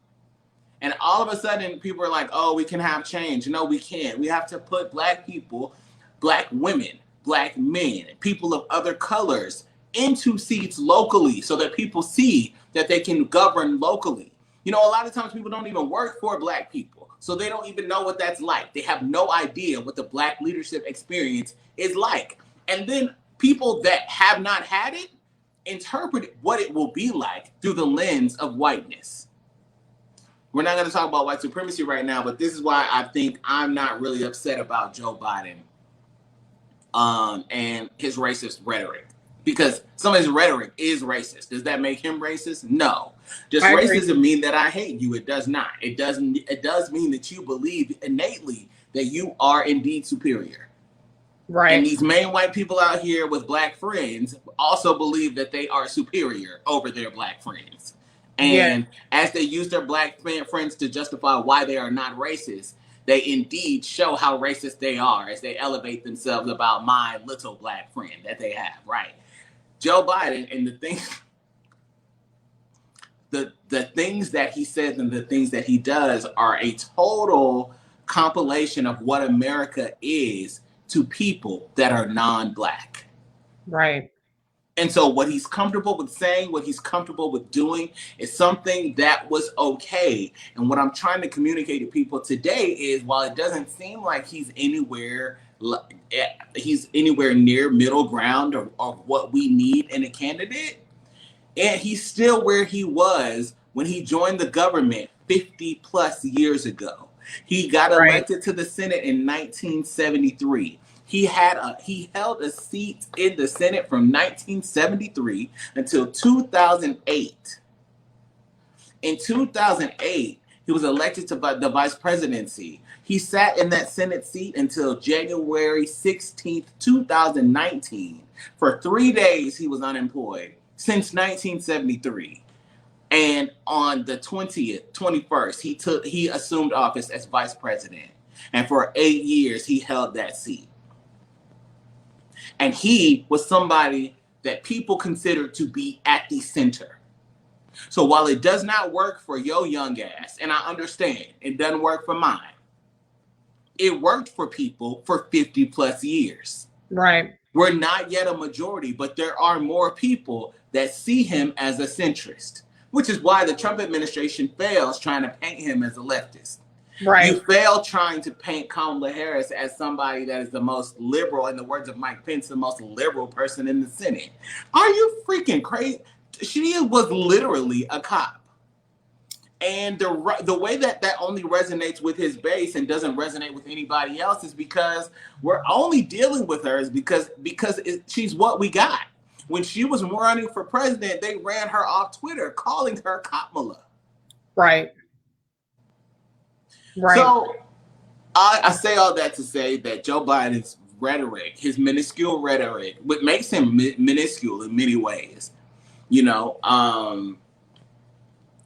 Speaker 1: and all of a sudden people are like, oh, we can have change. No, we can't. We have to put black people, black women, black men, people of other colors into seats locally so that people see that they can govern locally. You know, a lot of times people don't even work for black people, so they don't even know what that's like. They have no idea what the black leadership experience is like. And then people that have not had it interpret what it will be like through the lens of whiteness. We're not going to talk about white supremacy right now, but this is why I think I'm not really upset about Joe Biden and his racist rhetoric. Because some of his rhetoric is racist. Does that make him racist? No. Does racism mean that I hate you? It does not. It doesn't. It does mean that you believe innately that you are indeed superior.
Speaker 2: Right.
Speaker 1: And these main white people out here with black friends also believe that they are superior over their black friends. And as they use their black friends to justify why they are not racist, they indeed show how racist they are as they elevate themselves about my little black friend that they have, right? Joe Biden and the things that he says and the things that he does are a total compilation of what America is to people that are non-black.
Speaker 2: Right.
Speaker 1: And so what he's comfortable with saying, what he's comfortable with doing is something that was okay. And what I'm trying to communicate to people today is, while it doesn't seem like he's anywhere near middle ground of what we need in a candidate, and he's still where he was when he joined the government 50 plus years ago. He got elected to the Senate in 1973. He held a seat in the Senate from 1973 until 2008. In 2008, he was elected to the vice presidency. He sat in that Senate seat until January 16th, 2019. For 3 days, he was unemployed since 1973. And on the 21st, he assumed office as vice president. And for 8 years, he held that seat. And he was somebody that people considered to be at the center. So while it does not work for your young ass, and I understand, it doesn't work for mine, it worked for people for 50 plus years.
Speaker 2: Right.
Speaker 1: We're not yet a majority, but there are more people that see him as a centrist, which is why the Trump administration fails trying to paint him as a leftist. Right. You fail trying to paint Kamala Harris as somebody that is the most liberal, in the words of Mike Pence, the most liberal person in the Senate. Are you freaking crazy? She was literally a cop. And the way that only resonates with his base and doesn't resonate with anybody else is because we're only dealing with her is because she's what we got. When she was running for president, they ran her off Twitter, calling her Kamala.
Speaker 2: Right. Right.
Speaker 1: So I say all that to say that Joe Biden's rhetoric, his minuscule rhetoric, what makes him minuscule in many ways, you know,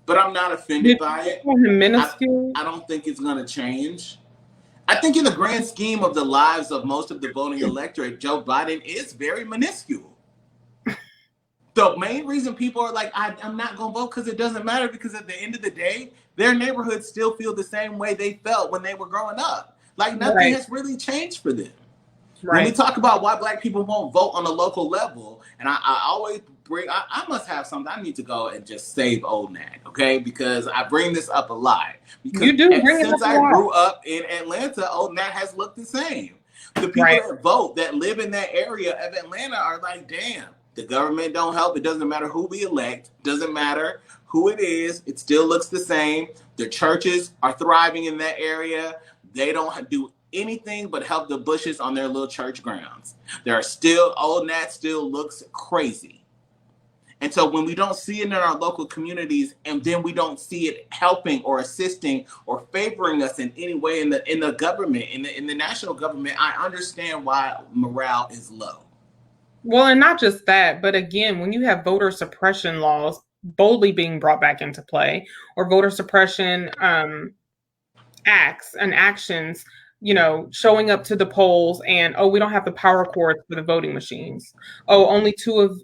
Speaker 1: but I'm not offended by it.
Speaker 2: Minuscule?
Speaker 1: I don't think it's going to change. I think in the grand scheme of the lives of most of the voting electorate, Joe Biden is very minuscule. The main reason people are like, I'm not going to vote because it doesn't matter, because at the end of the day, their neighborhoods still feel the same way they felt when they were growing up. Like nothing has really changed for them. Right. When we talk about why black people won't vote on a local level, and I always bring, I must have something, I need to go and just save old Nat, okay? Because I bring this up a lot. Because
Speaker 2: you do bring it up
Speaker 1: since I grew up in Atlanta, old Nat has looked the same. The people that vote, that live in that area of Atlanta are like, damn, the government don't help. It doesn't matter who we elect. Doesn't matter who it is. It still looks the same. The churches are thriving in that area. They don't do anything but help the Bushes on their little church grounds. There are still, old Nat still looks crazy. And so when we don't see it in our local communities, and then we don't see it helping or assisting or favoring us in any way in the government, in the national government, I understand why morale is low.
Speaker 2: Well, and not just that, but again, when you have voter suppression laws boldly being brought back into play, or voter suppression acts and actions showing up to the polls and, oh, we don't have the power cords for the voting machines. Oh, only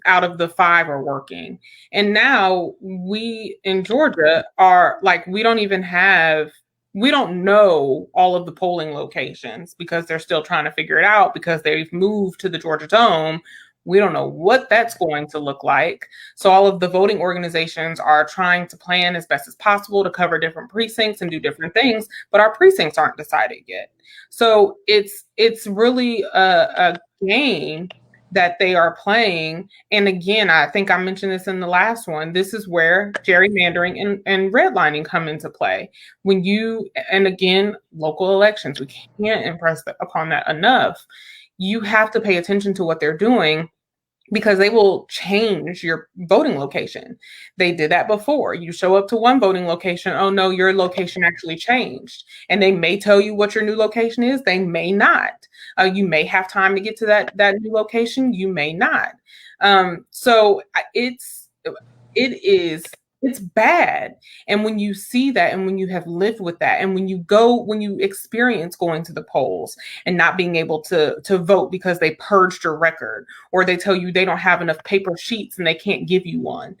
Speaker 2: out of the 5 are working. And now we in Georgia are like, we don't know all of the polling locations because they're still trying to figure it out because they've moved to the Georgia Dome. We don't know what that's going to look like. So all of the voting organizations are trying to plan as best as possible to cover different precincts and do different things, but our precincts aren't decided yet. So it's really a game that they are playing. And again, I think I mentioned this in the last one. This is where gerrymandering and redlining come into play. And again, local elections, we can't impress upon that enough. You have to pay attention to what they're doing because they will change your voting location. They did that before. You show up to one voting location, oh no, your location actually changed. And they may tell you what your new location is, they may not. You may have time to get to that new location, you may not. So it's bad. And when you see that and when you have lived with that and when you experience going to the polls and not being able to vote because they purged your record or they tell you they don't have enough paper sheets and they can't give you one.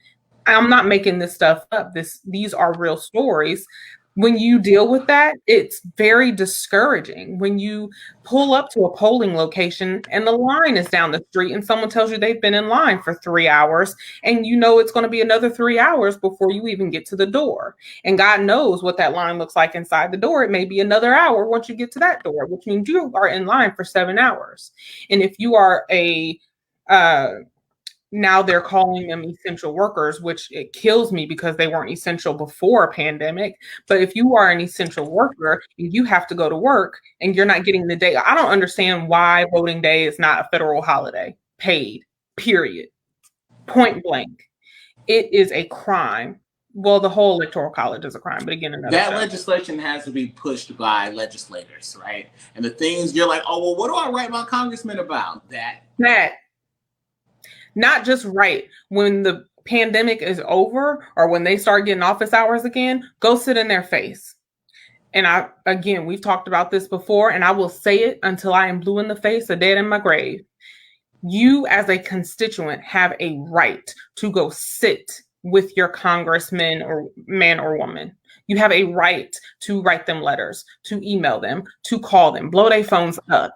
Speaker 2: I'm not making this stuff up. These are real stories. When you deal with that, it's very discouraging. When you pull up to a polling location and the line is down the street and someone tells you they've been in line for 3 hours and you know it's going to be another 3 hours before you even get to the door. And God knows what that line looks like inside the door. It may be another hour once you get to that door, which means you are in line for 7 hours. And if you are now they're calling them essential workers, which it kills me because they weren't essential before a pandemic. But if you are an essential worker and you have to go to work and you're not getting the day, I don't understand why voting day is not a federal holiday, paid, period, point blank. It is a crime. Well, the whole electoral college is a crime, but again,
Speaker 1: that legislation has to be pushed by legislators, right? And the things you're like, oh, well, what do I write my congressman about? That.
Speaker 2: Not just right when the pandemic is over or when they start getting office hours again, go sit in their face. And we've talked about this before, and I will say it until I am blue in the face or dead in my grave. You as a constituent have a right to go sit with your congressman or man or woman. You have a right to write them letters, to email them, to call them, blow their phones up.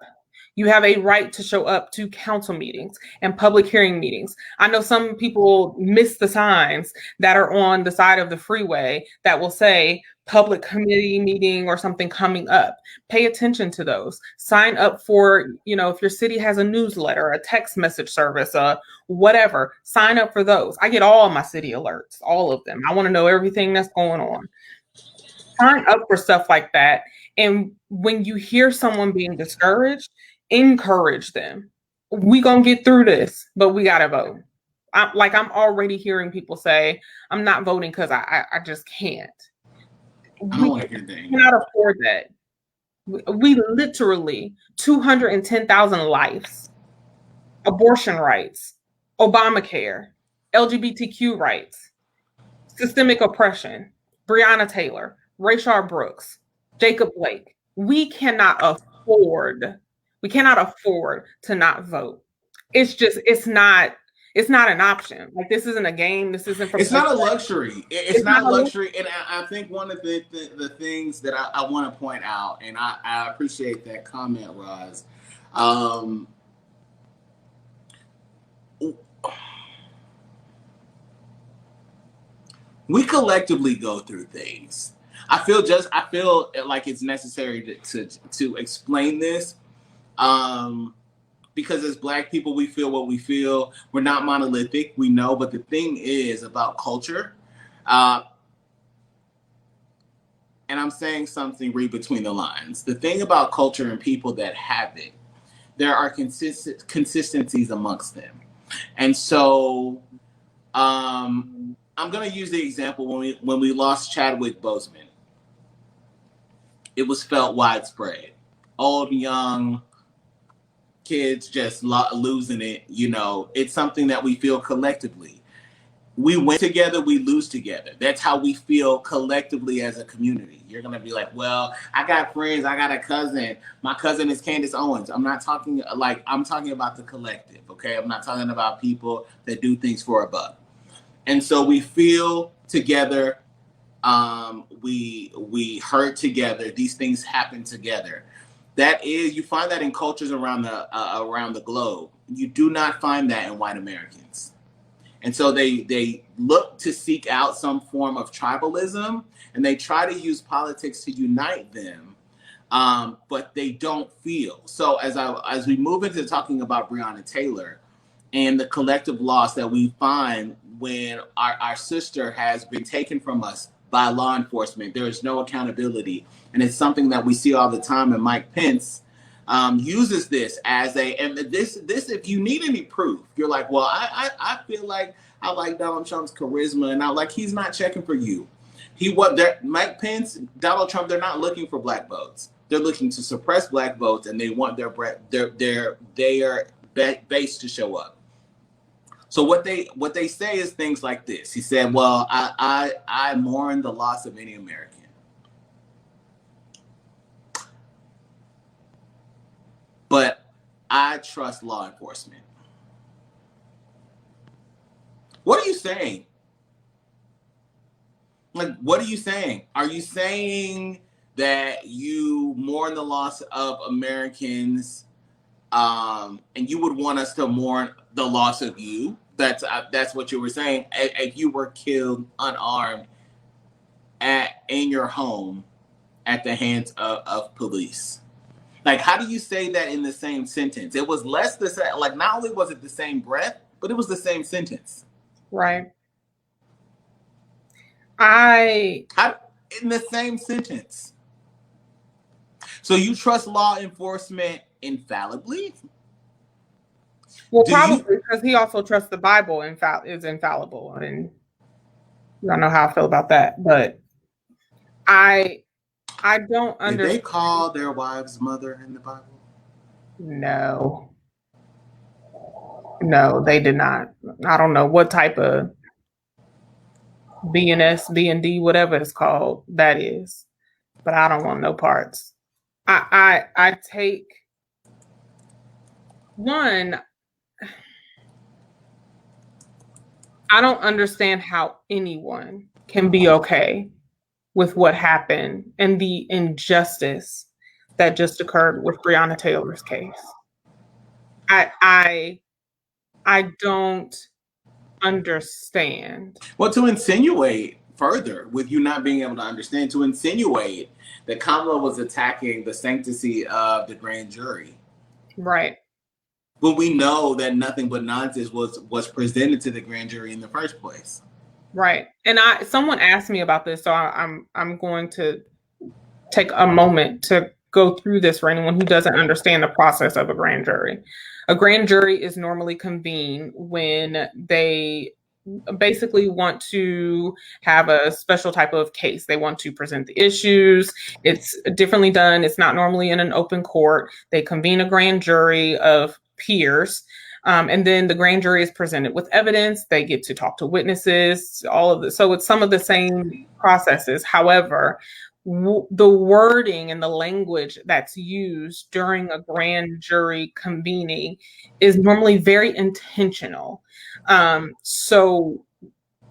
Speaker 2: You have a right to show up to council meetings and public hearing meetings. I know some people miss the signs that are on the side of the freeway that will say public committee meeting or something coming up. Pay attention to those. Sign up for, if your city has a newsletter, a text message service, whatever, sign up for those. I get all my city alerts, all of them. I want to know everything that's going on. Sign up for stuff like that. And when you hear someone being discouraged, encourage them. We gonna get through this, but we gotta vote. I'm already hearing people say, I'm not voting because I just can't. We cannot afford that. We literally 210,000 lives, abortion rights, Obamacare, LGBTQ rights, systemic oppression, Breonna Taylor, Rayshard Brooks, Jacob Blake. We cannot afford to not vote. It's not an option. Like, this isn't a game. This isn't
Speaker 1: it's not a luxury. It's not a luxury. And I think one of the things that I want to point out, and I appreciate that comment, Roz. We collectively go through things. I feel like it's necessary to explain this. Because as Black people, we feel what we feel. We're not monolithic, we know. But the thing is about culture, and I'm saying something, read between the lines. The thing about culture and people that have it, there are consistencies amongst them. And so I'm going to use the example when we lost Chadwick Boseman. It was felt widespread. Old, young, kids just losing it. It's something that we feel collectively. we win together, we lose together. That's how we feel collectively as a community. You're gonna be like, well, I got friends, I got a cousin. My cousin is Candace Owens. I'm talking about the collective, okay? I'm not talking about people that do things for a buck. And so we feel together, we hurt together. These things happen together. You find that in cultures around the globe. You do not find that in white Americans. And so they look to seek out some form of tribalism, and they try to use politics to unite them, but they don't feel. So as we move into talking about Breonna Taylor and the collective loss that we find when our sister has been taken from us by law enforcement, there is no accountability, and it's something that we see all the time. And Mike Pence uses this as this if you need any proof, you're like, well, I feel like I like Donald Trump's charisma, and I like he's not checking for you. Mike Pence, Donald Trump, they're not looking for black votes. They're looking to suppress black votes, and they want their base to show up. So what they say is things like this. He said, well, I mourn the loss of any American. But I trust law enforcement. What are you saying? Like, what are you saying? Are you saying that you mourn the loss of Americans, and you would want us to mourn the loss of you? That's what you were saying. If you were killed unarmed in your home at the hands of police. Like, how do you say that in the same sentence? It was less the same. Like, not only was it the same breath, but it was the same sentence.
Speaker 2: Right.
Speaker 1: In the same sentence. So you trust law enforcement infallibly?
Speaker 2: Well, probably because he also trusts the Bible is infallible, and I don't know how I feel about that, but I don't understand.
Speaker 1: Did they call their wives mother in the Bible?
Speaker 2: No, they did not. I don't know what type of BNS, BND, whatever it's called, that is, but I don't want no parts. I take one. I don't understand how anyone can be okay with what happened and the injustice that just occurred with Breonna Taylor's case. I don't understand.
Speaker 1: Well, to insinuate further, with you not being able to understand, to insinuate that Kamala was attacking the sanctity of the grand jury.
Speaker 2: Right.
Speaker 1: When we know that nothing but nonsense was presented to the grand jury in the first place.
Speaker 2: Right. And someone asked me about this, so I'm going to take a moment to go through this for anyone who doesn't understand the process of a grand jury. A grand jury is normally convened when they basically want to have a special type of case. They want to present the issues. It's differently done. It's not normally in an open court. They convene a grand jury of peers, and then the grand jury is presented with evidence. They get to talk to witnesses, all of this. So it's some of the same processes. However, the wording and the language that's used during a grand jury convening is normally very intentional. So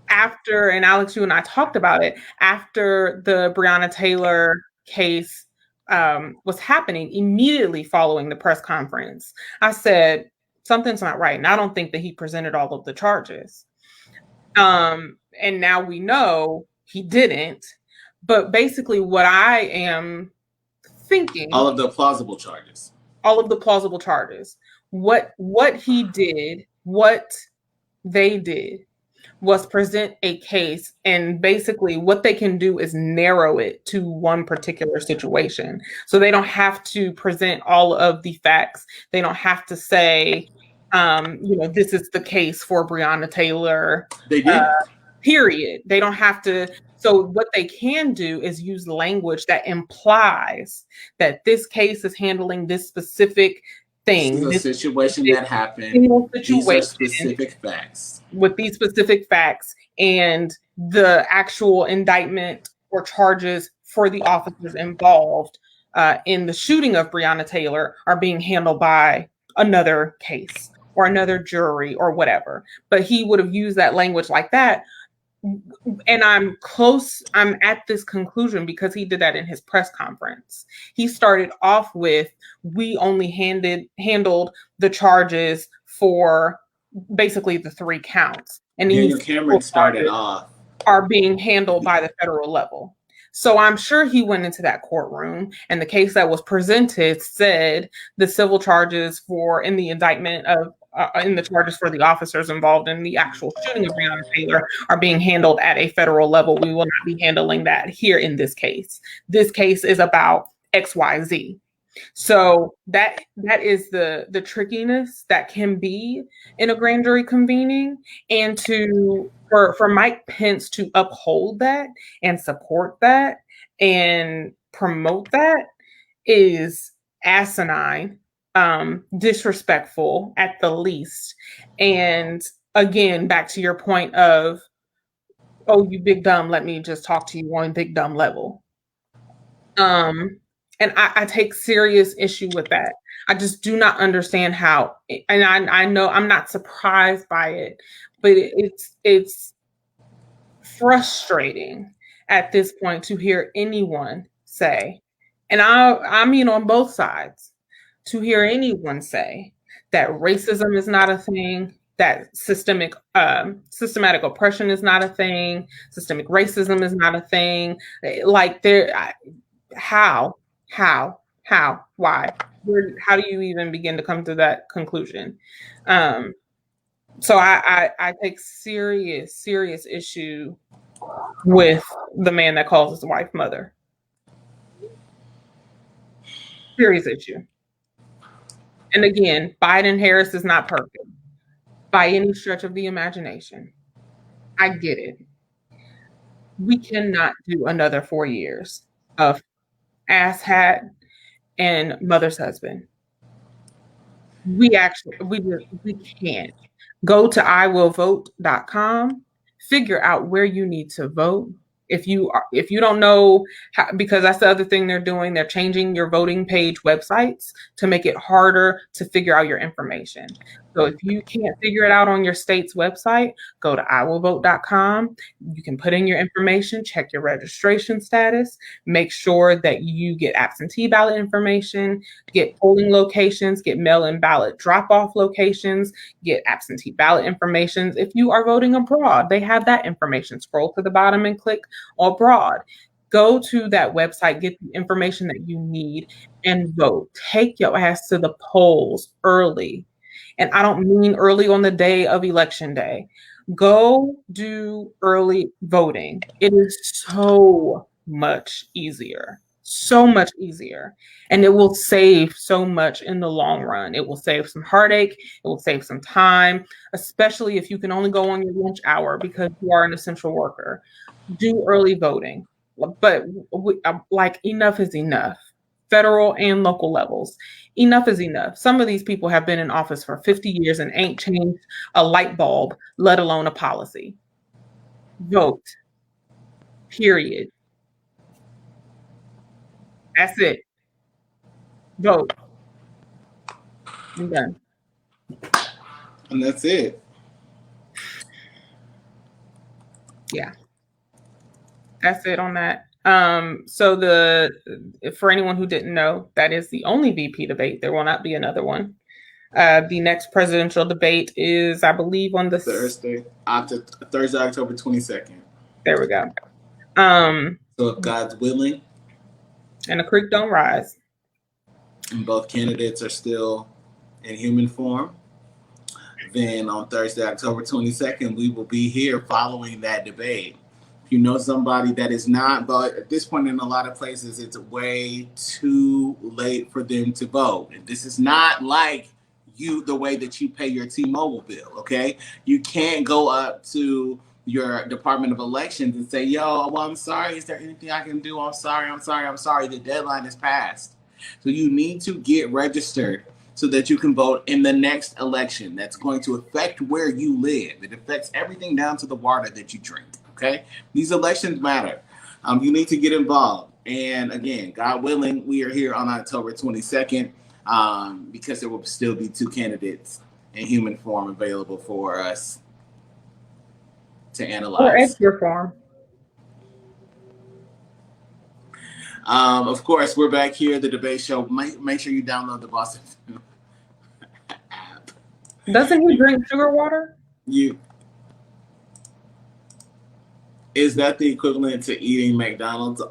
Speaker 2: after, and Alex, you and I talked about it, after the Breonna Taylor case was happening, immediately following the press conference, I said, something's not right. And I don't think that he presented all of the charges. And now we know he didn't. But basically what I am thinking,
Speaker 1: all of the plausible charges.
Speaker 2: What he did, what they did was present a case, and basically what they can do is narrow it to one particular situation. So they don't have to present all of the facts. They don't have to say, this is the case for Breonna Taylor.
Speaker 1: They did.
Speaker 2: Period. They don't have to. So what they can do is use language that implies that this case is handling this specific thing.
Speaker 1: This is a situation that happened. These are specific facts.
Speaker 2: With these specific facts, and the actual indictment or charges for the officers involved in the shooting of Breonna Taylor are being handled by another case or another jury or whatever. But he would have used that language like that. And I'm at this conclusion because he did that in his press conference. He started off with, we only handled the charges for basically the 3 counts. And
Speaker 1: Daniel Cameron started off
Speaker 2: are being handled by the federal level. So I'm sure he went into that courtroom, and the case that was presented said the civil charges in the indictment of in the charges for the officers involved in the actual shooting of Breonna Taylor are being handled at a federal level. We will not be handling that here in this case. This case is about XYZ. So that is the trickiness that can be in a grand jury convening, and for Mike Pence to uphold that and support that and promote that is asinine, disrespectful at the least. And again, back to your point of, oh, you big dumb, let me just talk to you on big dumb level. And I take serious issue with that. I just do not understand how, and I know I'm not surprised by it, but it's frustrating at this point to hear anyone say, and I mean on both sides, to hear anyone say that racism is not a thing, that systematic oppression is not a thing, systemic racism is not a thing. Like how, why? How do you even begin to come to that conclusion? So I take serious issue with the man that calls his wife mother. Serious issue. And again, Biden-Harris is not perfect by any stretch of the imagination. I get it. We cannot do another 4 years of asshat and mother's husband. We can't. Go to iwillvote.com, figure out where you need to vote. If you don't know how, because that's the other thing they're doing, they're changing your voting page websites to make it harder to figure out your information. So if you can't figure it out on your state's website, go to iwillvote.com. You can put in your information, check your registration status, make sure that you get absentee ballot information, get polling locations, get mail-in ballot drop-off locations, get absentee ballot information. If you are voting abroad, they have that information. Scroll to the bottom and click abroad. Go to that website, get the information that you need, and vote. Take your ass to the polls early. And I don't mean early on the day of election day. Go do early voting. It is so much easier. So much easier. And it will save so much in the long run. It will save some heartache. It will save some time, especially if you can only go on your lunch hour because you are an essential worker. Do early voting. But enough is enough. Federal and local levels. Enough is enough. Some of these people have been in office for 50 years and ain't changed a light bulb, let alone a policy. Vote. Period. That's it. Vote. I'm done.
Speaker 1: And that's it.
Speaker 2: Yeah. That's it on that. So for anyone who didn't know, that is the only VP debate. There will not be another one. The next presidential debate is, I believe, on the
Speaker 1: Thursday, October 22nd.
Speaker 2: There we go.
Speaker 1: So if God's willing,
Speaker 2: and the creek don't rise,
Speaker 1: and both candidates are still in human form, then on Thursday, October 22nd, we will be here following that debate. If you know somebody that is not, but at this point in a lot of places, it's way too late for them to vote. And this is not like the way that you pay your T-Mobile bill, okay? You can't go up to your Department of Elections and say, yo, well, I'm sorry. Is there anything I can do? I'm sorry. The deadline is passed. So you need to get registered. so that you can vote in the next election that's going to affect where you live. It affects everything down to the water that you drink, okay? These elections matter. You need to get involved. And again, God willing, we are here on October 22nd because there will still be 2 candidates in human form available for us to analyze.
Speaker 2: Or extra form.
Speaker 1: Of course, we're back here, the debate show. Make sure you download the Boston app.
Speaker 2: Doesn't he drink sugar water?
Speaker 1: Is that the equivalent to eating McDonald's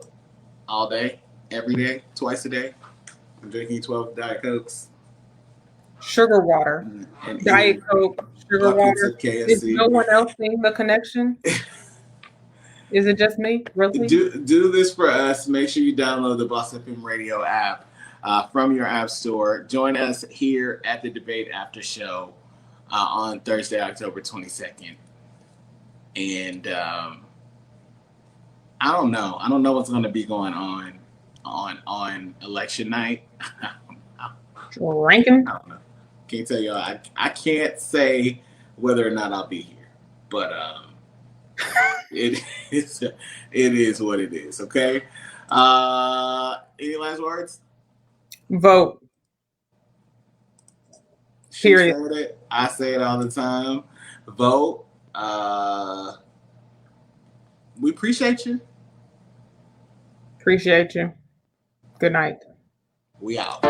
Speaker 1: all day, every day, twice a day? I'm drinking 12 Diet Cokes.
Speaker 2: Sugar water. And Diet Coke, sugar water. Is no one else seeing the connection? Is it just me? Really?
Speaker 1: Do this for us. Make sure you download the Boss FM Radio app from your app store. Join us here at the Debate After Show on Thursday, October 22nd. And I don't know. I don't know what's going to be going on election night.
Speaker 2: Ranking?
Speaker 1: I don't know. Can't tell y'all. I can't say whether or not I'll be here, but it is what it is. Okay. Any last words?
Speaker 2: Vote. Period.
Speaker 1: She said it. I say it all the time. Vote. We appreciate you.
Speaker 2: Appreciate you. Good night.
Speaker 1: We out.